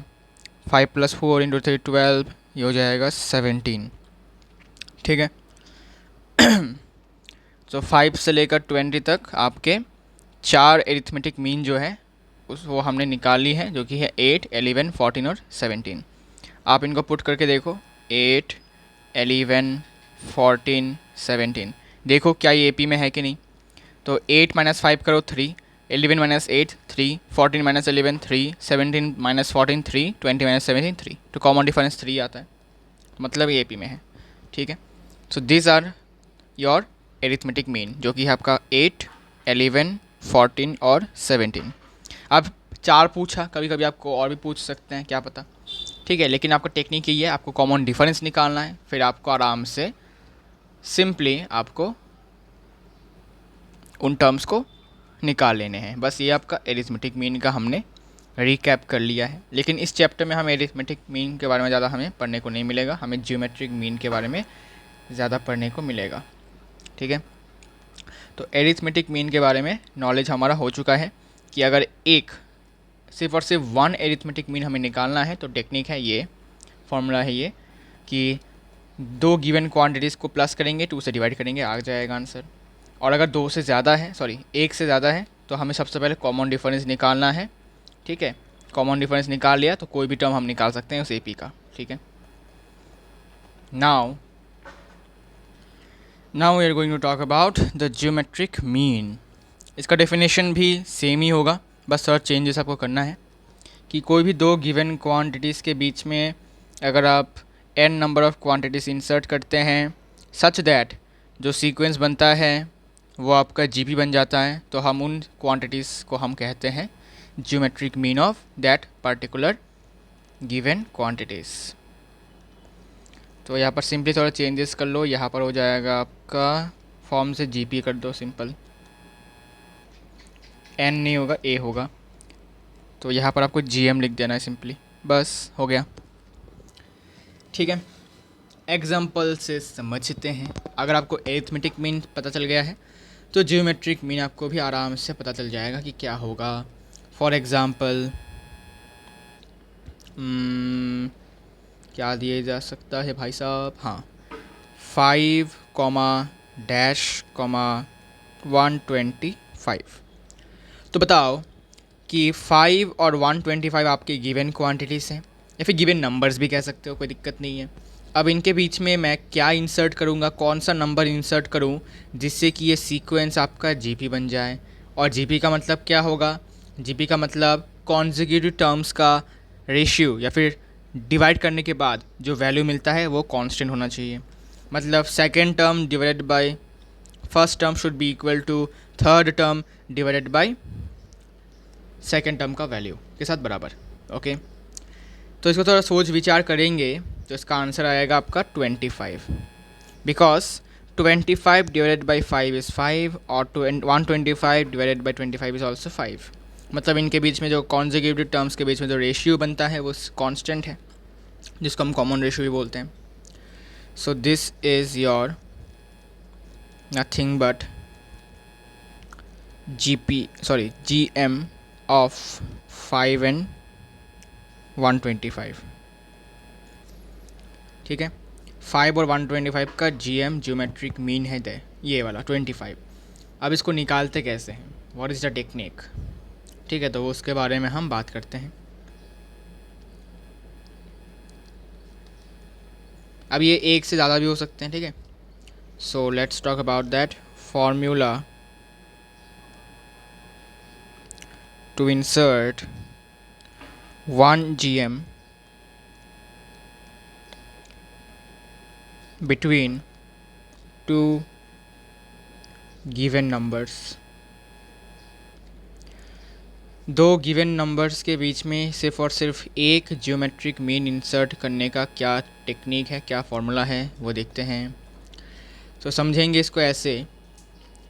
5 प्लस 4 इंटू 3 12, ये हो जाएगा 17। ठीक है। तो 5 से लेकर 20 तक आपके 4 एरिथमेटिक मीन जो है उस वो हमने निकाली है, जो कि है 8, 11, 14 और 17। आप इनको पुट करके देखो, 8, 11, 14, 17। देखो क्या ये AP में है कि नहीं। तो 8 माइनस 5 करो 3, 11 माइनस 8 3, 14 माइनस 11 3, 17 माइनस 14 3, 20 माइनस 17 3। तो कॉमन डिफरेंस 3 आता है, मतलब ये AP में है। ठीक है। So this are your arithmetic mean, जो कि है आपका 8, 11, 14 और 17। अब 4 पूछा, कभी कभी आपको और भी पूछ सकते हैं, क्या पता। ठीक है, लेकिन आपका टेक्निक ये है, आपको कॉमन डिफरेंस निकालना है, फिर आपको आराम से सिंपली आपको उन टर्म्स को निकाल लेने हैं। बस ये आपका एरिथमेटिक मीन का हमने रिकैप कर लिया है। लेकिन इस चैप्टर में हमें एरिथमेटिक मीन के बारे में ज़्यादा हमें पढ़ने को नहीं मिलेगा, हमें ज्योमेट्रिक मीन के बारे में ज़्यादा पढ़ने को मिलेगा। ठीक है। तो एरिथमेटिक मीन के बारे में नॉलेज हमारा हो चुका है कि अगर एक सिर्फ और सिर्फ वन एरिथमेटिक मीन हमें निकालना है तो टेक्निक है ये, फॉर्मूला है ये, कि दो गिवन क्वांटिटीज़ को प्लस करेंगे, 2 से डिवाइड करेंगे, आ जाएगा आंसर। और अगर 2 से ज़्यादा है, सॉरी 1 से ज़्यादा है, तो हमें सबसे पहले कॉमन डिफरेंस निकालना है। ठीक है। कॉमन डिफरेंस निकाल लिया तो कोई भी टर्म हम निकाल सकते हैं उस AP का। ठीक है। Now we are going to talk about the geometric mean. इसका डेफिनेशन भी सेम ही होगा, बस सर्च चेंजेस आपको करना है कि कोई भी दो गिवन क्वांटिटीज़ के बीच में अगर आप n number of quantities insert करते हैं सच दैट जो सीक्वेंस बनता है वो आपका GP बन जाता है, तो हम उन क्वांटिटीज़ को हम कहते हैं geometric mean of that particular given quantities. तो यहाँ पर सिंपली थोड़ा चेंजेस कर लो, यहाँ पर हो जाएगा आपका फॉर्म से GP कर दो, सिंपल n नहीं होगा A होगा, तो यहाँ पर आपको GM लिख देना है सिंपली, बस हो गया। ठीक है। एग्जाम्पल से समझते हैं। अगर आपको एरिथमेटिक मीन पता चल गया है तो ज्योमेट्रिक मीन आपको भी आराम से पता चल जाएगा कि क्या होगा। फॉर एग्ज़ाम्पल क्या दिया जा सकता है भाई साहब? हाँ, 5 कॉमा डैश कॉमा 125। तो बताओ कि 5 और 125 आपके गिवन क्वांटिटीज़ हैं, या फिर गिवन नंबर्स भी कह सकते हो, कोई दिक्कत नहीं है। अब इनके बीच में मैं क्या इंसर्ट करूँगा, कौन सा नंबर इंसर्ट करूँ जिससे कि ये सीक्वेंस आपका GP बन जाए। और GP का मतलब क्या होगा? GP का मतलब कॉन्जिक्यूटिव टर्म्स का रेशियो, या फिर डिवाइड करने के बाद जो वैल्यू मिलता है वो कांस्टेंट होना चाहिए। मतलब second term divided by first term should be equal to third term divided by second term का वैल्यू के साथ बराबर। ओके, तो इसको थोड़ा सोच विचार करेंगे तो इसका आंसर आएगा आपका 25, बिकॉज 25 डिवाइडेड बाई 5 इज़ 5 और 125 डिवाइडेड बाई 25 इज़ ऑल्सो 5। मतलब इनके बीच में जो कॉन्जिक्यूटिव टर्म्स के बीच में जो रेशियो बनता है वो कांस्टेंट है, जिसको हम कॉमन रेशियो भी बोलते हैं। सो this is your nothing but GM of 5 and 125। ठीक है। 5 और 125 का GM ज्योमेट्रिक मीन है दे ये वाला 25। अब इसको निकालते कैसे हैं, व्हाट इज़ द टेक्निक? ठीक है, तो वो उसके बारे में हम बात करते हैं। अब ये एक से ज़्यादा भी हो सकते हैं। ठीक है, so let's talk about that formula to insert 1 GM between two given numbers दो गिवन नंबर्स के बीच में सिर्फ और सिर्फ एक ज्योमेट्रिक मीन इंसर्ट करने का क्या टेक्निक है, क्या फॉर्मूला है, वो देखते हैं। तो समझेंगे इसको ऐसे,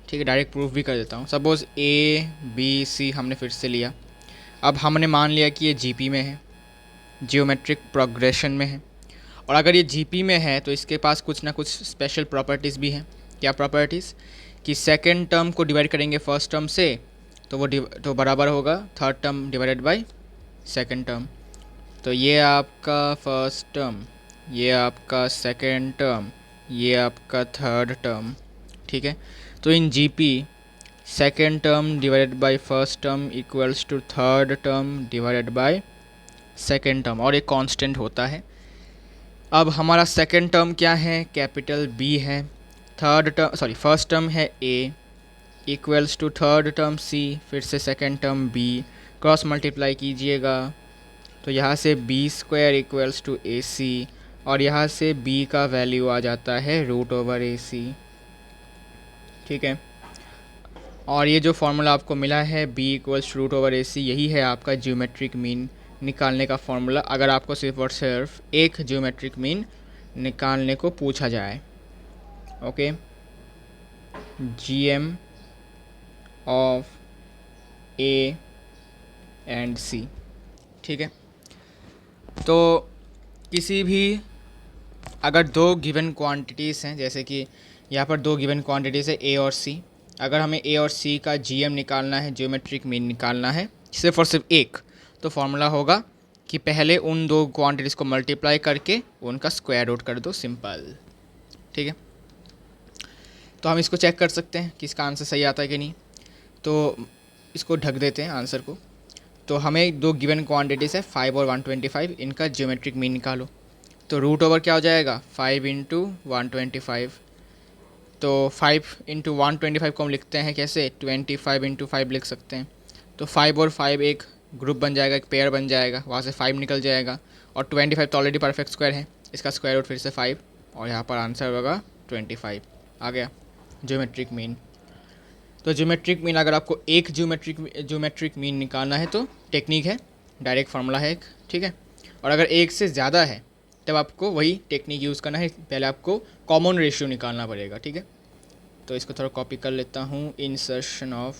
ठीक है, डायरेक्ट प्रूफ भी कर देता हूँ। सपोज़ ए बी सी हमने फिर से लिया। अब हमने मान लिया कि ये जीपी में है, जियोमेट्रिक प्रोग्रेशन में है। और अगर ये जीपी में है तो इसके पास कुछ ना कुछ स्पेशल प्रॉपर्टीज़ भी हैं। क्या प्रॉपर्टीज़? कि सेकंड टर्म को डिवाइड करेंगे फर्स्ट टर्म से तो वो तो बराबर होगा third term divided by second term. तो ये आपका फर्स्ट टर्म, ये आपका सेकंड टर्म, ये आपका थर्ड टर्म, ठीक है। तो in GP second term divided by first term equals to third term divided by second term, और एक कांस्टेंट होता है। अब हमारा सेकंड टर्म क्या है? कैपिटल बी है। फर्स्ट टर्म है A equals to third term C, फिर से second term B, cross multiply कीजिएगा तो यहाँ से B square equals to A C, और यहाँ से बी का वैल्यू आ जाता है रूट ओवर ए सी, ठीक है। और ये जो फार्मूला आपको मिला है B equals to root over A C, यही है आपका ज्योमेट्रिक मीन निकालने का फार्मूला, अगर आपको सिर्फ और सिर्फ एक ज्योमेट्रिक मीन निकालने को पूछा जाए। Okay, GM of A and C, ठीक है। तो किसी भी अगर दो गिवन क्वांटिटीज़ हैं, जैसे कि यहाँ पर दो गिवन क्वांटिटीज़ है ए और सी, अगर हमें ए और सी का GM निकालना है, ज्योमेट्रिक मीन निकालना है सिर्फ और सिर्फ एक, तो फार्मूला होगा कि पहले उन दो क्वांटिटीज़ को मल्टीप्लाई करके उनका स्क्वायर रूट कर दो, सिंपल, ठीक है। तो हम इसको चेक कर सकते हैं कि इसका आंसर सही आता है कि नहीं। तो इसको ढक देते हैं आंसर को। तो हमें दो गिवन क्वांटिटीज़ है 5 और 125, इनका ज्योमेट्रिक मीन निकालो। तो रूट ओवर क्या हो जाएगा? 5 इंटू 125। तो 5 इंटू 125 को हम लिखते हैं कैसे? 25 इंटू 5 लिख सकते हैं। तो 5 और 5 एक ग्रुप बन जाएगा, एक पेयर बन जाएगा, वहाँ से 5 निकल जाएगा, और 25 तो ऑलरेडी परफेक्ट स्क्वायर है, इसका स्क्वायर रूट फिर से 5, और यहाँ पर आंसर होगा 25 आ गया ज्योमेट्रिक मीन। तो ज्योमेट्रिक मीन अगर आपको एक ज्योमेट्रिक मीन निकालना है तो टेक्निक है, डायरेक्ट फार्मूला है एक, ठीक है। और अगर एक से ज़्यादा है तब आपको वही टेक्निक यूज़ करना है, पहले आपको कॉमन रेशियो निकालना पड़ेगा, ठीक है। तो इसको थोड़ा कॉपी कर लेता हूँ। Insertion of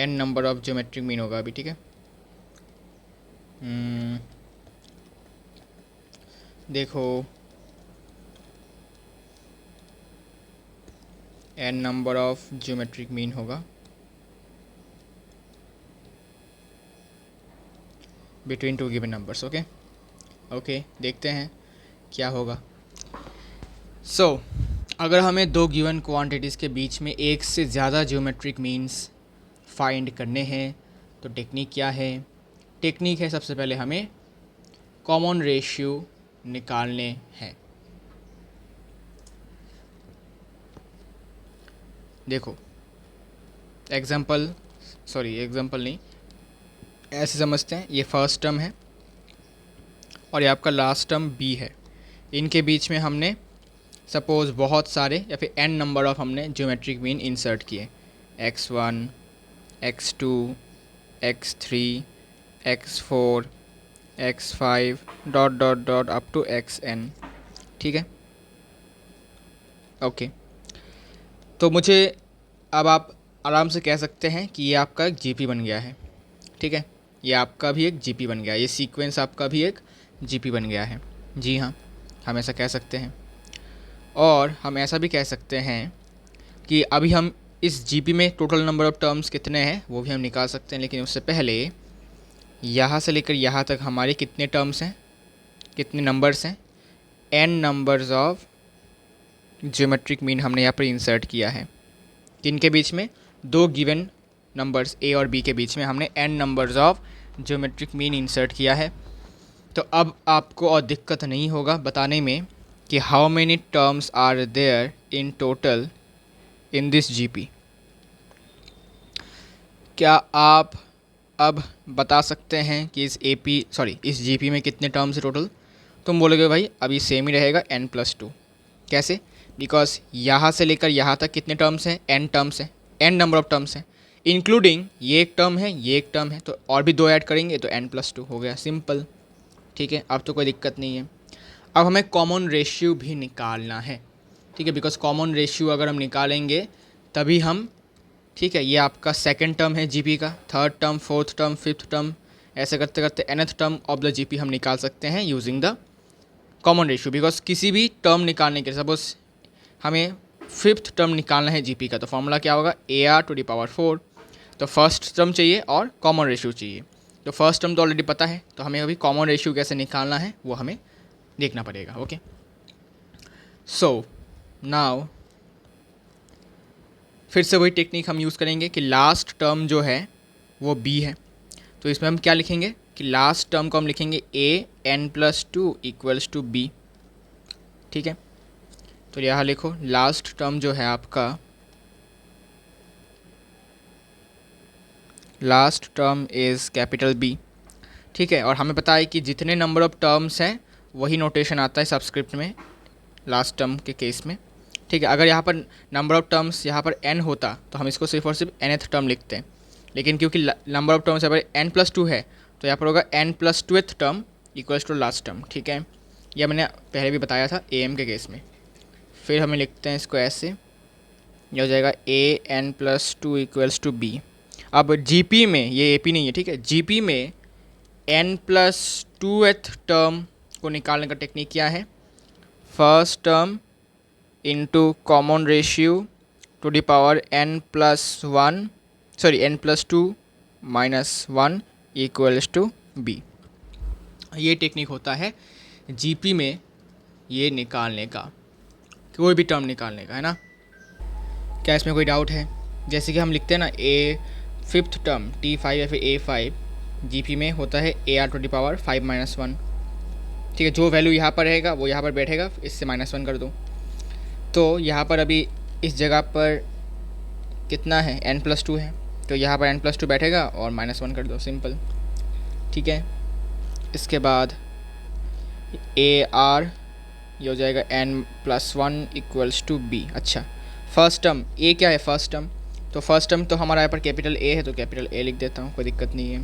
n number of geometric mean होगा अभी, ठीक है। देखो n number of geometric mean होगा between two given numbers. Okay, देखते हैं क्या होगा। अगर हमें दो गिवन क्वांटिटीज़ के बीच में एक से ज़्यादा ज्योमेट्रिक मीन्स फाइंड करने हैं तो टेक्निक क्या है? टेक्निक है सबसे पहले हमें कॉमन रेशियो निकालने हैं। देखो एग्जांपल नहीं, ऐसे समझते हैं, ये फर्स्ट टर्म है और ये आपका लास्ट टर्म बी है। इनके बीच में हमने सपोज़ बहुत सारे या फिर n नंबर ऑफ हमने ज्योमेट्रिक मीन इंसर्ट किए, x1, x2, x3, x4, x5 dot dot dot up to xn, ठीक है। ओके, तो मुझे अब आप आराम से कह सकते हैं कि ये आपका एक जीपी बन गया है, ठीक है। ये आपका भी एक जीपी बन गया, ये सीक्वेंस आपका भी एक जीपी बन गया है। जी हाँ, हम ऐसा कह सकते हैं। और हम ऐसा भी कह सकते हैं कि अभी हम इस जीपी में टोटल नंबर ऑफ़ टर्म्स कितने हैं वो भी हम निकाल सकते हैं, लेकिन उससे पहले यहाँ से लेकर यहाँ तक हमारे कितने टर्म्स हैं, कितने नंबर्स हैं? n numbers of geometric mean हमने यहाँ पर इंसर्ट किया है। किनके बीच में? दो गिवन नंबर्स a और b के बीच में हमने n numbers of geometric mean insert किया है। तो अब आपको और दिक्कत नहीं होगा बताने में कि how many terms are there in total in this GP. क्या आप अब बता सकते हैं कि इस जीपी में कितने टर्म्स टोटल? तुम बोलोगे भाई अभी सेम ही रहेगा n+2। कैसे? बिकॉज यहाँ से लेकर यहाँ तक कितने टर्म्स हैं? n टर्म्स हैं, n नंबर ऑफ टर्म्स हैं। इंक्लूडिंग ये एक टर्म है, ये एक टर्म है, तो और भी 2 ऐड करेंगे तो n+2 हो गया, सिंपल। ठीक है, अब तो कोई दिक्कत नहीं है। अब हमें कॉमन रेशियो भी निकालना है। ठीक है, बिकॉज कॉमन रेशियो अगर हम निकालेंगे तभी हम, ठीक है, ये आपका सेकंड टर्म है जीपी का, third term, fourth term, fifth term, ऐसे करते करते nth term of the GP हम निकाल सकते हैं using the common ratio. Because किसी भी टर्म निकालने के लिए, सपोज हमें फिफ्थ टर्म निकालना है जीपी का, तो फॉर्मूला क्या होगा, AR⁴। तो फर्स्ट टर्म चाहिए और कॉमन रेशियो चाहिए। तो फर्स्ट टर्म तो ऑलरेडी पता है, तो हमें अभी कॉमन रेशियो कैसे निकालना है वो हमें देखना पड़ेगा। ओके, सो नाउ फिर से वही टेक्निक हम यूज़ करेंगे कि लास्ट टर्म जो है वो b है, तो इसमें हम क्या लिखेंगे कि लास्ट टर्म को हम लिखेंगे an+2 = b। ठीक है, तो यहाँ लिखो लास्ट टर्म जो है आपका, last term is capital B। ठीक है, और हमें पता है कि जितने नंबर ऑफ टर्म्स हैं वही नोटेशन आता है सबस्क्रिप्ट में लास्ट टर्म के केस में। ठीक है, अगर यहाँ पर नंबर ऑफ टर्म्स यहाँ पर n होता तो हम इसको सिर्फ और सिर्फ nth टर्म लिखते हैं, लेकिन क्योंकि नंबर ऑफ टर्म्स यहाँ पर n+2 है तो यहाँ पर होगा n+2th टर्म = लास्ट टर्म। ठीक है, यह मैंने पहले भी बताया था am के केस में। फिर हमें लिखते हैं इसको ऐसे, यह हो जाएगा an+2 = b। अब जीपी में, ये एपी नहीं है, ठीक है, जीपी में n+2th टर्म को निकालने का टेक्निक क्या है, first term into common ratio two the power n+1, sorry n+2 - 1 = b। ये टेक्निक होता है जीपी में ये निकालने का, कोई भी टर्म निकालने का, है ना। क्या इसमें कोई डाउट है? जैसे कि हम लिखते हैं ना फिफ्थ टर्म T5 या फिर A5 जीपी में होता है AR⁵ (5 - 1)। ठीक है, जो वैल्यू यहाँ पर रहेगा वो यहाँ पर बैठेगा, इससे -1 कर दो। तो यहाँ पर अभी इस जगह पर कितना है, n+2 है, तो यहाँ पर n+2 बैठेगा और -1 कर दो, सिंपल। ठीक है, इसके बाद AR ये हो जाएगा n+1 = b। अच्छा, फर्स्ट टर्म A क्या है, फर्स्ट टर्म, तो फर्स्ट टर्म तो हमारा यहाँ पर कैपिटल A है, तो कैपिटल A लिख देता हूँ, कोई दिक्कत नहीं है।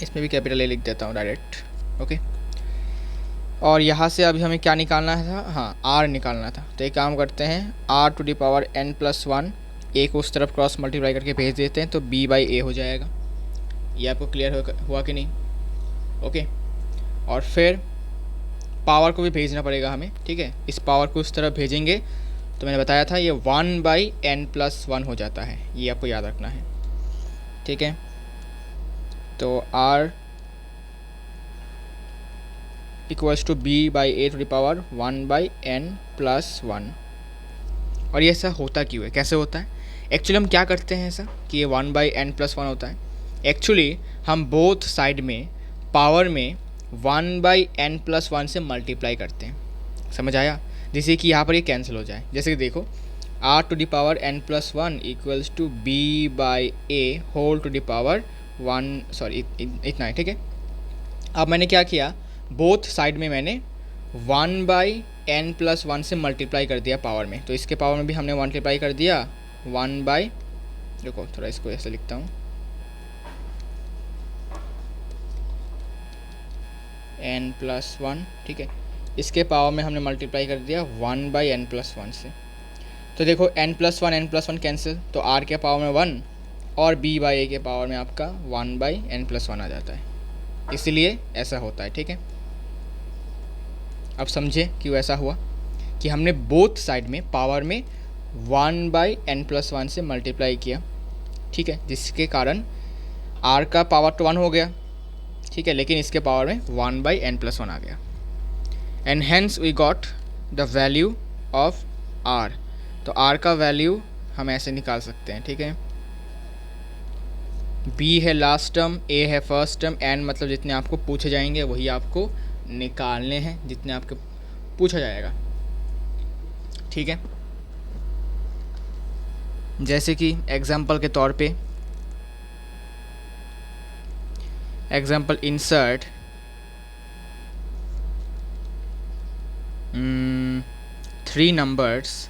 इसमें भी कैपिटल A लिख देता हूँ डायरेक्ट। ओके, और यहाँ से अभी हमें क्या निकालना था, हाँ R निकालना था। तो एक काम करते हैं, R⁴n+1 A को उस तरफ क्रॉस मल्टीप्लाई करके भेज देते हैं, तो b/a हो जाएगा। ये आपको क्लियर हुआ कि नहीं? ओके, और फिर पावर को भी भेजना पड़ेगा हमें। ठीक है, इस पावर को उस तरफ भेजेंगे तो मैंने बताया था ये 1/n+1 हो जाता है, ये आपको याद रखना है। ठीक है, तो R = b/a⁴ 1/n+1। और ये ऐसा होता क्यों है, कैसे होता है? एक्चुअली हम क्या करते हैं ऐसा कि ये 1/n+1 होता है। एक्चुअली हम बोथ साइड में पावर में 1/n+1 से मल्टीप्लाई करते हैं, समझ आया? जिससे कि यहाँ पर ये कैंसिल हो जाए। जैसे कि देखो R⁴n+1 = b/a⁴1, सॉरी इतना है। ठीक है, अब मैंने क्या किया, बोथ साइड में मैंने 1/n+1 से मल्टीप्लाई कर दिया पावर में, तो इसके पावर में भी हमने मल्टीप्लाई कर दिया 1/, देखो थोड़ा इसको ऐसे लिखता हूँ, n+1। ठीक है, इसके पावर में हमने मल्टीप्लाई कर दिया 1/n+1 से। तो देखो n+1 कैंसिल, तो r के पावर में 1 और b/a के पावर में आपका 1/n+1 आ जाता है, इसलिए ऐसा होता है। ठीक है, अब समझे क्यों ऐसा हुआ, कि हमने बोथ साइड में पावर में 1/n+1 से मल्टीप्लाई किया। ठीक है, जिसके कारण r का पावर तो 1 हो गया, ठीक है, लेकिन इसके पावर में 1/n+1 आ गया, and hence we got the value of r। तो r का वैल्यू हम ऐसे निकाल सकते हैं। ठीक है, b है लास्ट टर्म, a है फर्स्ट टर्म, n मतलब जितने आपको पूछे जाएंगे वही आपको निकालने हैं, जितने आपको पूछा जाएगा। ठीक है, जैसे कि एग्जाम्पल के तौर पे, एग्जाम्पल इंसर्ट 3 नंबर्स,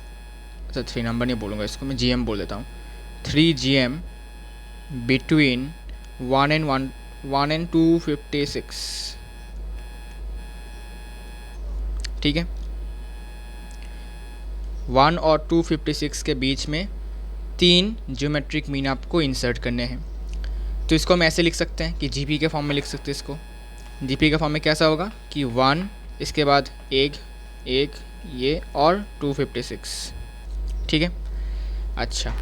अच्छा 3 नंबर नहीं बोलूँगा, इसको मैं GM बोल देता हूँ। 3 GM between 1 and 256। ठीक है, 1 और 256 के बीच में 3 ज्योमेट्रिक मीन आपको इंसर्ट करने हैं। तो इसको हम ऐसे लिख सकते हैं कि जीपी के फॉर्म में लिख सकते हैं। इसको जीपी के फॉर्म में कैसा होगा कि 1, इसके बाद एक ये और 256। ठीक है, अच्छा,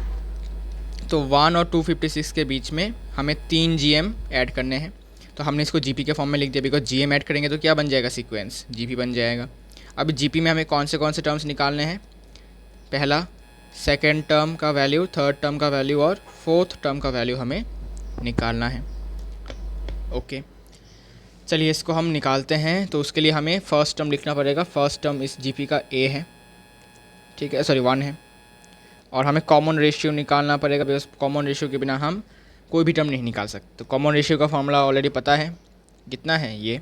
तो 1 और 256 के बीच में हमें 3 GM ऐड करने हैं। तो हमने इसको जीपी के फॉर्म में लिख दिया, बिकॉज GM ऐड करेंगे तो क्या बन जाएगा, सीक्वेंस जीपी बन जाएगा। अब जीपी में हमें कौन से टर्म्स निकालने हैं, पहला सेकेंड टर्म का वैल्यू, थर्ड टर्म का वैल्यू और फोर्थ टर्म का वैल्यू हमें निकालना है। ओके, चलिए इसको हम निकालते हैं। तो उसके लिए हमें फर्स्ट टर्म लिखना पड़ेगा। फर्स्ट टर्म इस जीपी का ए है, ठीक है, सॉरी 1 है, और हमें कॉमन रेशियो निकालना पड़ेगा, बिकॉज कॉमन रेशियो के बिना हम कोई भी टर्म नहीं निकाल सकते। तो कॉमन रेशियो का फॉर्मूला ऑलरेडी पता है, कितना है ये,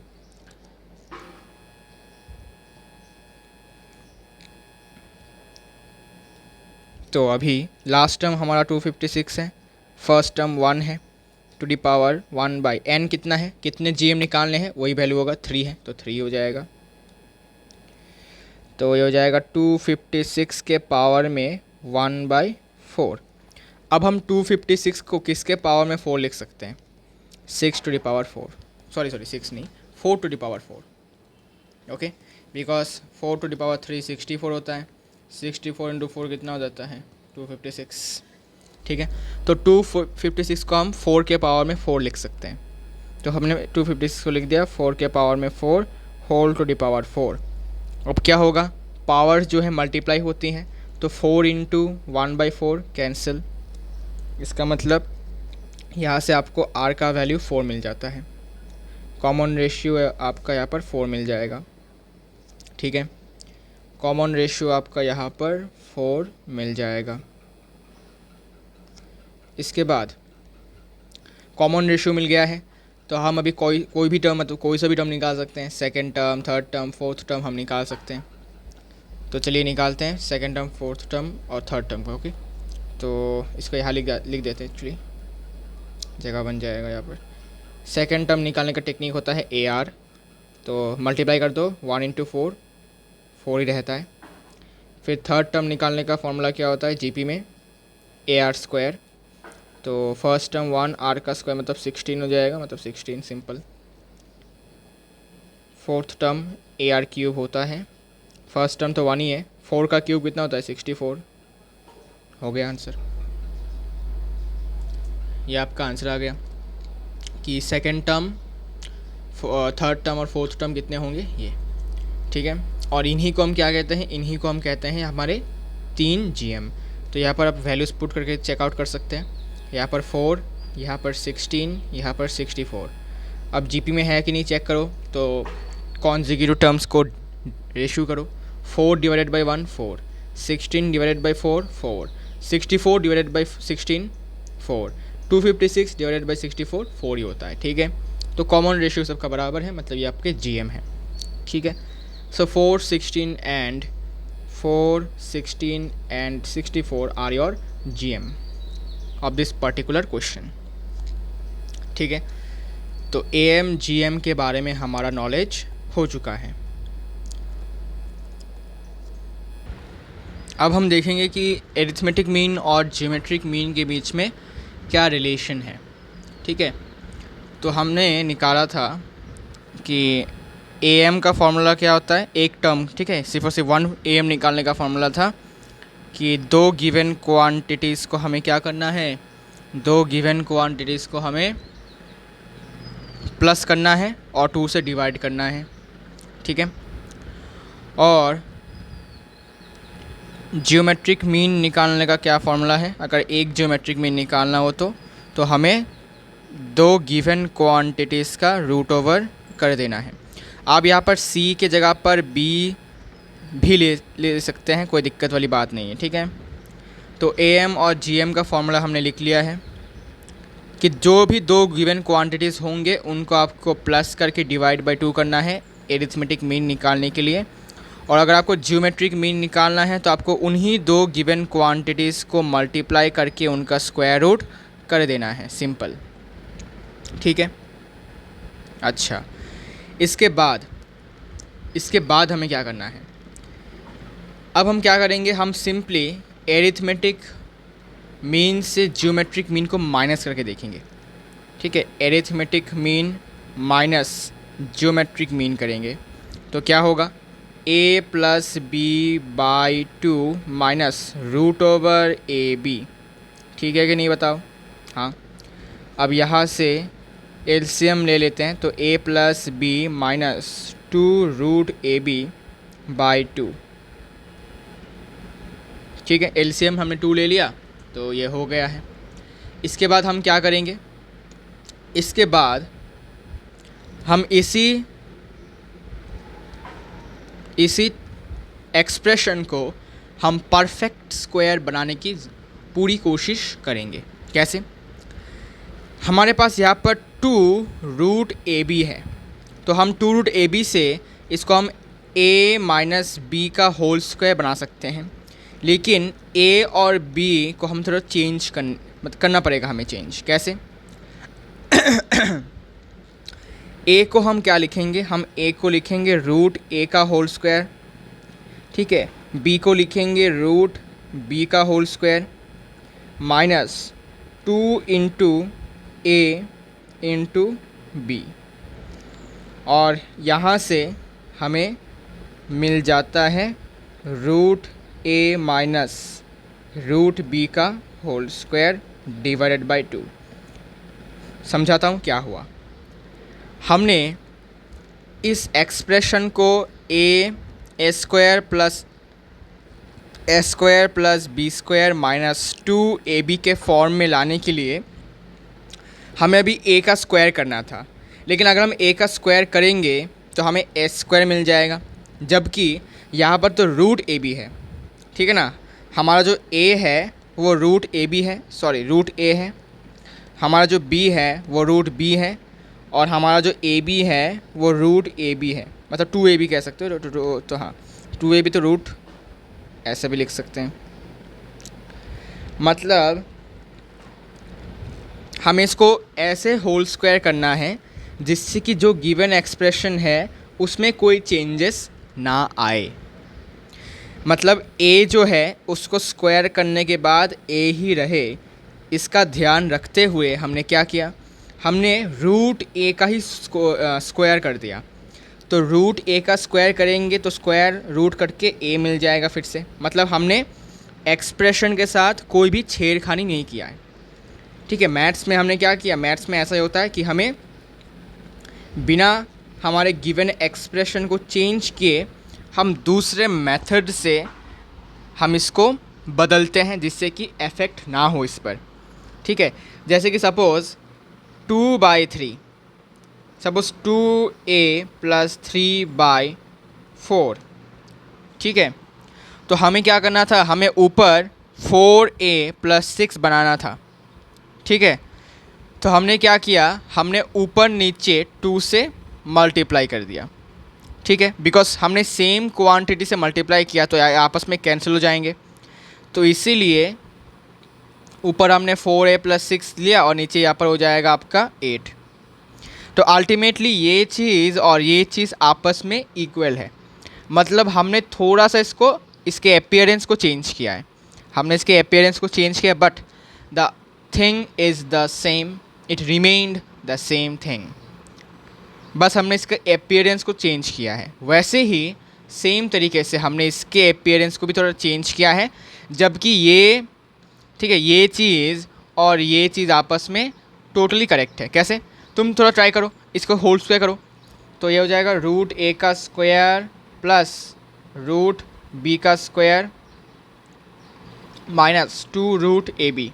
तो अभी लास्ट टर्म हमारा 256 है, फर्स्ट टर्म 1 है, टू दी पावर 1/n कितना है, कितने GM निकालने हैं, वही वैल्यू होगा 3 है, तो 3 हो जाएगा। तो ये हो जाएगा 256 के पावर में 1/4। अब हम 256 को किसके पावर में 4 लिख सकते हैं, 6 टू दी पावर 4, सॉरी 6 नहीं, 4 to the power 4। Okay, because 4 to the power 3 64 होता है, 64 इंटू 4 कितना हो जाता है, 256। ठीक है, तो 256 को हम 4 के पावर में 4 लिख सकते हैं। तो हमने 256 को लिख दिया 4 के पावर में 4 होल टू दी पावर 4। अब क्या होगा, पावर्स जो है मल्टीप्लाई होती हैं, तो 4 इंटू 1/4 कैंसिल। इसका मतलब यहाँ से आपको r का वैल्यू 4 मिल जाता है। कॉमन रेशियो आपका यहाँ पर 4 मिल जाएगा। ठीक है, कॉमन रेशियो आपका यहाँ पर 4 मिल जाएगा। इसके बाद कॉमन रेशियो मिल गया है, तो हम अभी कोई भी टर्म, मतलब कोई सा भी टर्म निकाल सकते हैं। Second term, third term, fourth term हम निकाल सकते हैं। तो चलिए निकालते हैं सेकेंड टर्म, फोर्थ टर्म और थर्ड टर्म का। ओके, तो इसको यहाँ लिख देते हैं, एक्चुअली जगह बन जाएगा यहाँ पर। सेकेंड टर्म निकालने का टेक्निक होता है AR, तो मल्टीप्लाई कर दो 1 इंटू 4 ही रहता है। फिर थर्ड टर्म निकालने का फॉर्मूला क्या होता है, GP में AR²। तो फर्स्ट टर्म 1, R का स्क्वायर मतलब 16 हो जाएगा, मतलब 16 सिंपल। फोर्थ टर्म AR³ होता है, फर्स्ट टर्म तो 1 ही है, 4 का क्यूब कितना होता है, 64। हो गया आंसर, ये आपका आंसर आ गया कि सेकेंड टर्म, थर्ड टर्म और फोर्थ टर्म कितने होंगे ये। ठीक है, और इन्हीं को हम क्या कहते हैं, इन्हीं को हम कहते हैं हमारे 3 GM। तो यहाँ पर आप वैल्यूज़ पुट करके चेकआउट कर सकते हैं। यहाँ पर 4, यहाँ पर 16, यहाँ पर 64। अब GP में है कि नहीं चेक करो, तो कॉन्जिक्यूटिव टर्म्स को रेशियो करो। 4 divided by 1 4, 16 divided by 4 4, 64 divided by 16 4, 256 divided by 64 4 ही होता है। ठीक है, तो कॉमन रेशियो सबका बराबर है, मतलब ये आपके GM है। ठीक है, so 4, 16 and 64 are your GM of this particular question. ठीक है, तो AM GM के बारे में हमारा नॉलेज हो चुका है। अब हम देखेंगे कि एरिथमेटिक मीन और ज्योमेट्रिक मीन के बीच में क्या रिलेशन है। ठीक है, तो हमने निकाला था कि AM का फॉर्मूला क्या होता है, एक टर्म, ठीक है, सिर्फ और सिर्फ 1 AM निकालने का फॉर्मूला था कि 2 गिवन क्वांटिटीज़ को हमें क्या करना है, 2 गिवन क्वांटिटीज़ को हमें प्लस करना है और 2 से डिवाइड करना है। ठीक है, और ज्योमेट्रिक मीन निकालने का क्या फॉर्मूला है, अगर एक ज्योमेट्रिक मीन निकालना हो तो हमें 2 गिवन क्वांटिटीज़ का रूट ओवर कर देना है। आप यहाँ पर C के जगह पर B भी ले सकते हैं, कोई दिक्कत वाली बात नहीं है। ठीक है, तो AM और GM का फॉर्मूला हमने लिख लिया है कि जो भी 2 गिवन क्वांटिटीज़ होंगे उनको आपको प्लस करके डिवाइड बाई 2 करना है एरिथमेटिक मीन निकालने के लिए, और अगर आपको ज्योमेट्रिक मीन निकालना है तो आपको उन्हीं दो गिवन क्वांटिटीज़ को मल्टीप्लाई करके उनका स्क्वायर रूट कर देना है, सिंपल। ठीक है। अच्छा, इसके बाद हमें क्या करना है? अब हम क्या करेंगे, हम सिंपली एरिथमेटिक मीन से ज्योमेट्रिक मीन को माइनस करके देखेंगे। ठीक है, arithmetic mean minus geometric mean करेंगे तो क्या होगा, a plus B by 2 minus root over A B. ठीक है कि नहीं, बताओ। हाँ, अब यहाँ से एलसीएम ले लेते हैं तो a plus B minus 2 root A B by 2। ठीक है, एलसीएम हमने 2 ले लिया तो ये हो गया है। इसके बाद हम क्या करेंगे, इसके बाद हम इसी एक्सप्रेशन को हम परफेक्ट स्क्वायर बनाने की पूरी कोशिश करेंगे। कैसे? हमारे पास यहाँ पर 2 रूट ए बी है, तो हम 2 रूट ए बी से इसको हम a माइनस बी का होल स्क्वायर बना सकते हैं, लेकिन a और b को हम थोड़ा चेंज करना पड़ेगा हमें चेंज। कैसे? a को हम क्या लिखेंगे, हम a को लिखेंगे रूट a का होल स्क्वायर। ठीक है, b को लिखेंगे रूट b का whole square minus 2 into a into B, और यहाँ से हमें मिल जाता है root a minus root b का होल स्क्वायर डिवाइडेड बाई 2। समझाता हूँ क्या हुआ। हमने इस एक्सप्रेशन को a square plus B square minus 2ab के फॉर्म में लाने के लिए हमें अभी a का स्क्वायर करना था, लेकिन अगर हम a का स्क्वायर करेंगे तो हमें a स्क्वायर मिल जाएगा, जबकि यहाँ पर तो रूट ए बी है। ठीक है ना, हमारा जो a है वो रूट ए बी है, रूट a है, हमारा जो b है वो रूट b है, और हमारा जो ए बी है वो रूट ए बी है, मतलब 2ab कह सकते हो। तो हाँ, 2ab तो रूट ऐसे भी लिख सकते हैं। मतलब हमें इसको ऐसे होल स्क्वायर करना है जिससे कि जो गिवन एक्सप्रेशन है उसमें कोई चेंजेस ना आए। मतलब a जो है उसको स्क्वायर करने के बाद a ही रहे, इसका ध्यान रखते हुए हमने क्या किया, हमने रूट a का ही स्क्वायर कर दिया। तो रूट a का स्क्वायर करेंगे तो स्क्वायर रूट करके a मिल जाएगा फिर से। मतलब हमने एक्सप्रेशन के साथ कोई भी छेड़खानी नहीं किया है। ठीक है, मैथ्स में हमने क्या किया, मैथ्स में ऐसा होता है कि हमें बिना हमारे गिवन एक्सप्रेशन को चेंज किए हम दूसरे मेथड से हम इसको बदलते हैं जिससे कि इफ़ेक्ट ना हो इस पर। ठीक है, जैसे कि सपोज़ 2/3, सपोज़ 2a प्लस 3/4। ठीक है, तो हमें क्या करना था, हमें ऊपर 4a प्लस 6 बनाना था। ठीक है, तो हमने क्या किया, हमने ऊपर नीचे 2 से मल्टीप्लाई कर दिया। ठीक है, बिकॉज हमने सेम क्वांटिटी से मल्टीप्लाई किया तो आपस में कैंसिल हो जाएंगे, तो इसीलिए ऊपर हमने 4a प्लस 6 लिया और नीचे यहाँ पर हो जाएगा आपका 8। तो अल्टीमेटली ये चीज़ और ये चीज़ आपस में इक्वल है। मतलब हमने थोड़ा सा इसके अपीयरेंस को चेंज किया है, हमने इसके अपीयरेंस को चेंज किया, but the thing is the same, it remained the same thing. बस हमने इसके अपीयरेंस को चेंज किया है। वैसे ही सेम तरीके से हमने इसके अपीयरेंस को भी थोड़ा चेंज किया है, जबकि ये, ठीक है, ये चीज़ और ये चीज़ आपस में टोटली करेक्ट है। कैसे? तुम थोड़ा ट्राई करो, इसको होल स्क्वायर करो तो ये हो जाएगा रूट a का स्क्वायर प्लस रूट b का square minus 2 root A B.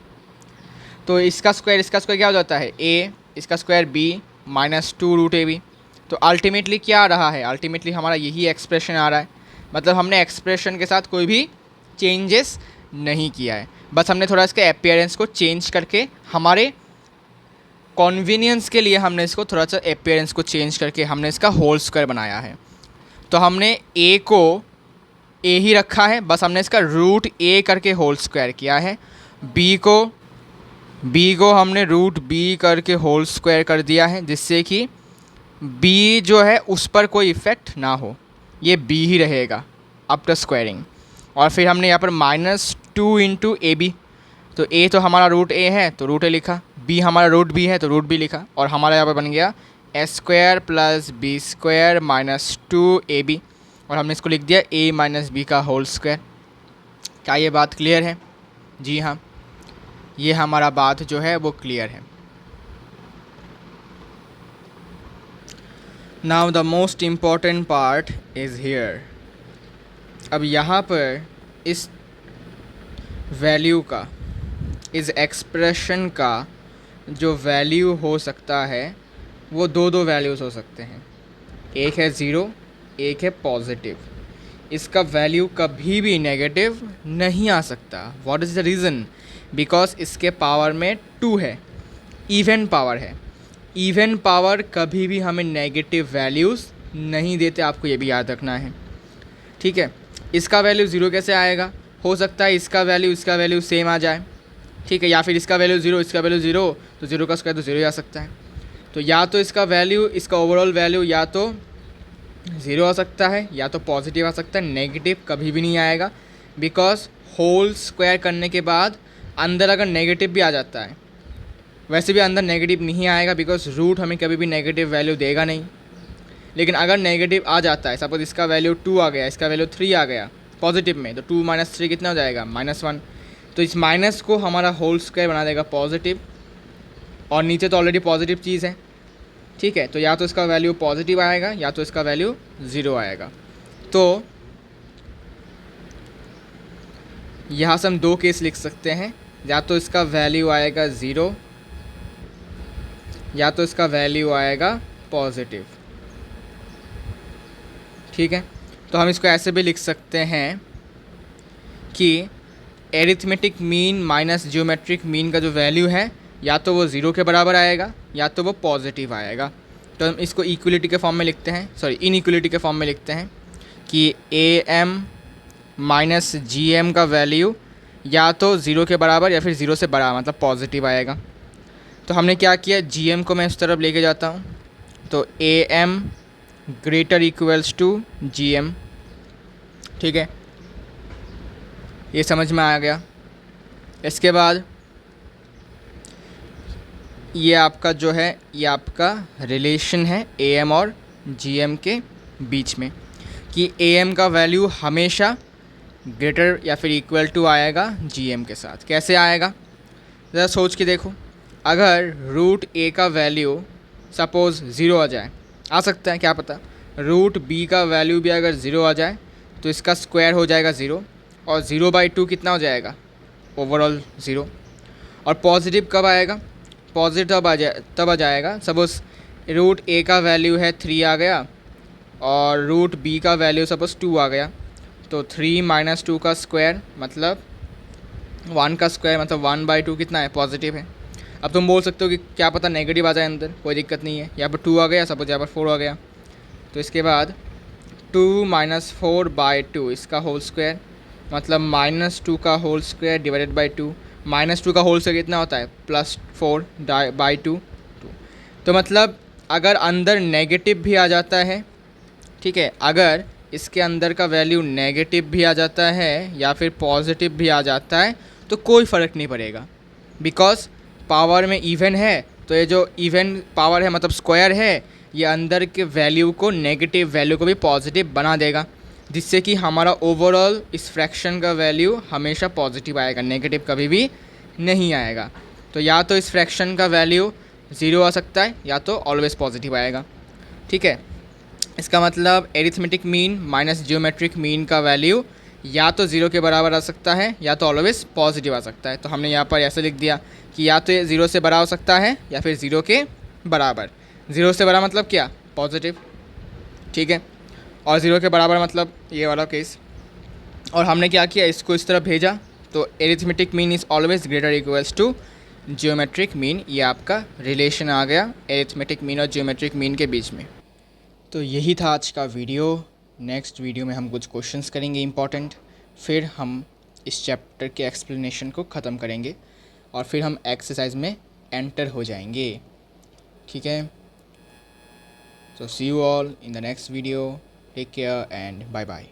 तो इसका स्क्वायर क्या हो जाता है, a, इसका square b minus 2 root A B. तो अल्टीमेटली क्या आ रहा है, अल्टीमेटली हमारा यही एक्सप्रेशन आ रहा है। मतलब हमने एक्सप्रेशन के साथ कोई भी चेंजेस नहीं किया है, बस हमने थोड़ा इसके अपीयरेंस को चेंज करके हमारे कॉन्वीनियंस के लिए हमने इसको थोड़ा सा अपीयरेंस को चेंज करके हमने इसका होल स्क्वायर बनाया है। तो हमने a को ए ही रखा है, बस हमने इसका रूट ए करके होल स्क्वायर किया है। बी को हमने रूट बी करके होल स्क्वायर कर दिया है, जिससे कि बी जो है उस पर कोई इफ़ेक्ट ना हो, ये बी ही रहेगा आफ्टर स्क्वायरिंग। और फिर हमने यहाँ पर -2 इंटू ए बी, तो ए तो हमारा रूट ए है तो रूट ए लिखा, बी हमारा रूट बी है तो रूट बी लिखा, और हमारा यहाँ पर बन गया A square plus B square -2 A B, और हमने इसको लिख दिया ए माइनस बी का होल स्क्वायर। क्या ये बात क्लियर है? जी हाँ, ये हमारा बात जो है वो क्लियर है। Now the most important part is here. अब यहाँ पर इस वैल्यू का, इस एक्सप्रेशन का जो वैल्यू हो सकता है वो दो वैल्यूज़ हो सकते हैं, एक है ज़ीरो, एक है पॉजिटिव। इसका वैल्यू कभी भी नेगेटिव नहीं आ सकता। What is the reason? Because इसके पावर में 2 है, इवन पावर है। इवन पावर कभी भी हमें नेगेटिव वैल्यूज़ नहीं देते, आपको ये भी याद रखना है, ठीक है। इसका वैल्यू ज़ीरो कैसे आएगा? हो सकता है इसका वैल्यू सेम आ जाए, ठीक है, या फिर इसका वैल्यू ज़ीरो, इसका वैल्यू ज़ीरो, तो ज़ीरो का स्क्वायर तो ज़ीरो ही आ सकता है। तो या तो इसका वैल्यू, इसका ओवरऑल वैल्यू या तो ज़ीरो आ सकता है या तो पॉजिटिव आ सकता है, नेगेटिव कभी भी नहीं आएगा। बिकॉज होल स्क्वायर करने के बाद अंदर अगर नेगेटिव भी आ जाता है, वैसे भी अंदर नेगेटिव नहीं आएगा, बिकॉज रूट हमें कभी भी नेगेटिव वैल्यू देगा नहीं। लेकिन अगर नेगेटिव आ जाता है, सपोज इसका वैल्यू 2 आ गया, इसका वैल्यू 3 आ गया पॉजिटिव में, तो 2 - 3 कितना हो जाएगा? -1। तो इस माइनस को हमारा होल स्क्वायर बना देगा पॉजिटिव, और नीचे तो ऑलरेडी पॉजिटिव चीज़ है, ठीक है। तो या तो इसका वैल्यू पॉजिटिव आएगा या तो इसका वैल्यू ज़ीरो आएगा। तो यहाँ से हम 2 केस लिख सकते हैं, या तो इसका वैल्यू आएगा ज़ीरो या तो इसका वैल्यू आएगा पॉजिटिव, ठीक है। तो हम इसको ऐसे भी लिख सकते हैं कि arithmetic mean minus geometric mean का जो वैल्यू है, या तो वो ज़ीरो के बराबर आएगा या तो वो पॉजिटिव आएगा। तो हम इसको इक्वलिटी के फॉर्म में लिखते हैं, सॉरी इनइक्वलिटी के फॉर्म में लिखते हैं कि A M minus G M का वैल्यू या तो ज़ीरो के बराबर या फिर ज़ीरो से बड़ा, मतलब पॉजिटिव आएगा। तो हमने क्या किया, जी एम को मैं इस तरफ लेके जाता हूँ, तो A M greater equals to G M, ठीक है, ये समझ में आ गया। इसके बाद ये आपका जो है, ये आपका रिलेशन है ए एम और जी एम के बीच में, कि ए एम का वैल्यू हमेशा ग्रेटर या फिर इक्वल टू आएगा जी एम के साथ। कैसे आएगा, ज़रा सोच के देखो। अगर रूट ए का वैल्यू सपोज़ ज़ीरो आ जाए, आ सकता है क्या पता, रूट बी का वैल्यू भी अगर ज़ीरो आ जाए तो इसका स्क्वायर हो जाएगा ज़ीरो, और 0/2 कितना हो जाएगा? Overall zero. और पॉजिटिव कब आएगा? पॉजिटिव तब आ जाएगा सपोज़ रूट ए का वैल्यू है 3 आ गया और रूट बी का वैल्यू सपोज़ 2 आ गया, तो 3 - 2 का स्क्वायर मतलब 1 का स्क्वायर, मतलब 1/2 कितना है? पॉजिटिव है। अब तुम बोल सकते हो कि क्या पता नेगेटिव आ जाए अंदर, कोई दिक्कत नहीं है। यहाँ पर 2 आ गया, सपोज यहाँ पर 4 आ गया, तो इसके बाद 2 - 4/2 इसका होल स्क्वायर, मतलब -2 का होल स्क्वायर डिवाइडेड बाई 2। -2 का होल स्क्वायर कितना होता है? +4/2। तो मतलब अगर अंदर नेगेटिव भी आ जाता है, ठीक है, अगर इसके अंदर का वैल्यू नेगेटिव भी आ जाता है या फिर पॉजिटिव भी आ जाता है, तो कोई फ़र्क नहीं पड़ेगा, बिकॉज पावर में इवन है। तो ये जो इवन पावर है मतलब स्क्वायर है, ये अंदर के वैल्यू को, नेगेटिव वैल्यू को भी पॉजिटिव बना देगा, जिससे कि हमारा ओवरऑल इस फ्रैक्शन का वैल्यू हमेशा पॉजिटिव आएगा, नेगेटिव कभी भी नहीं आएगा। तो या तो इस फ्रैक्शन का वैल्यू ज़ीरो आ सकता है या तो ऑलवेज़ पॉजिटिव आएगा, ठीक है। इसका मतलब arithmetic mean minus geometric mean का वैल्यू या तो ज़ीरो के बराबर आ सकता है या तो ऑलवेज़ पॉजिटिव आ सकता है। तो हमने यहाँ पर ऐसे लिख दिया कि या तो ये ज़ीरो से बड़ा हो सकता है या फिर ज़ीरो के बराबर। ज़ीरो से बड़ा मतलब क्या? पॉजिटिव, ठीक है, और ज़ीरो के बराबर मतलब ये वाला केस। और हमने क्या किया, इसको इस तरह भेजा, तो arithmetic mean is always greater equals to geometric mean. ये आपका रिलेशन आ गया एरिथमेटिक मीन और जियोमेट्रिक मीन के बीच में। तो यही था आज का वीडियो। नेक्स्ट वीडियो में हम कुछ क्वेश्चंस करेंगे इम्पॉर्टेंट, फिर हम इस चैप्टर के एक्सप्लेनेशन को ख़त्म करेंगे और फिर हम एक्सरसाइज में एंटर हो जाएंगे। ठीक है, so see you all in the next video. Take care and bye bye.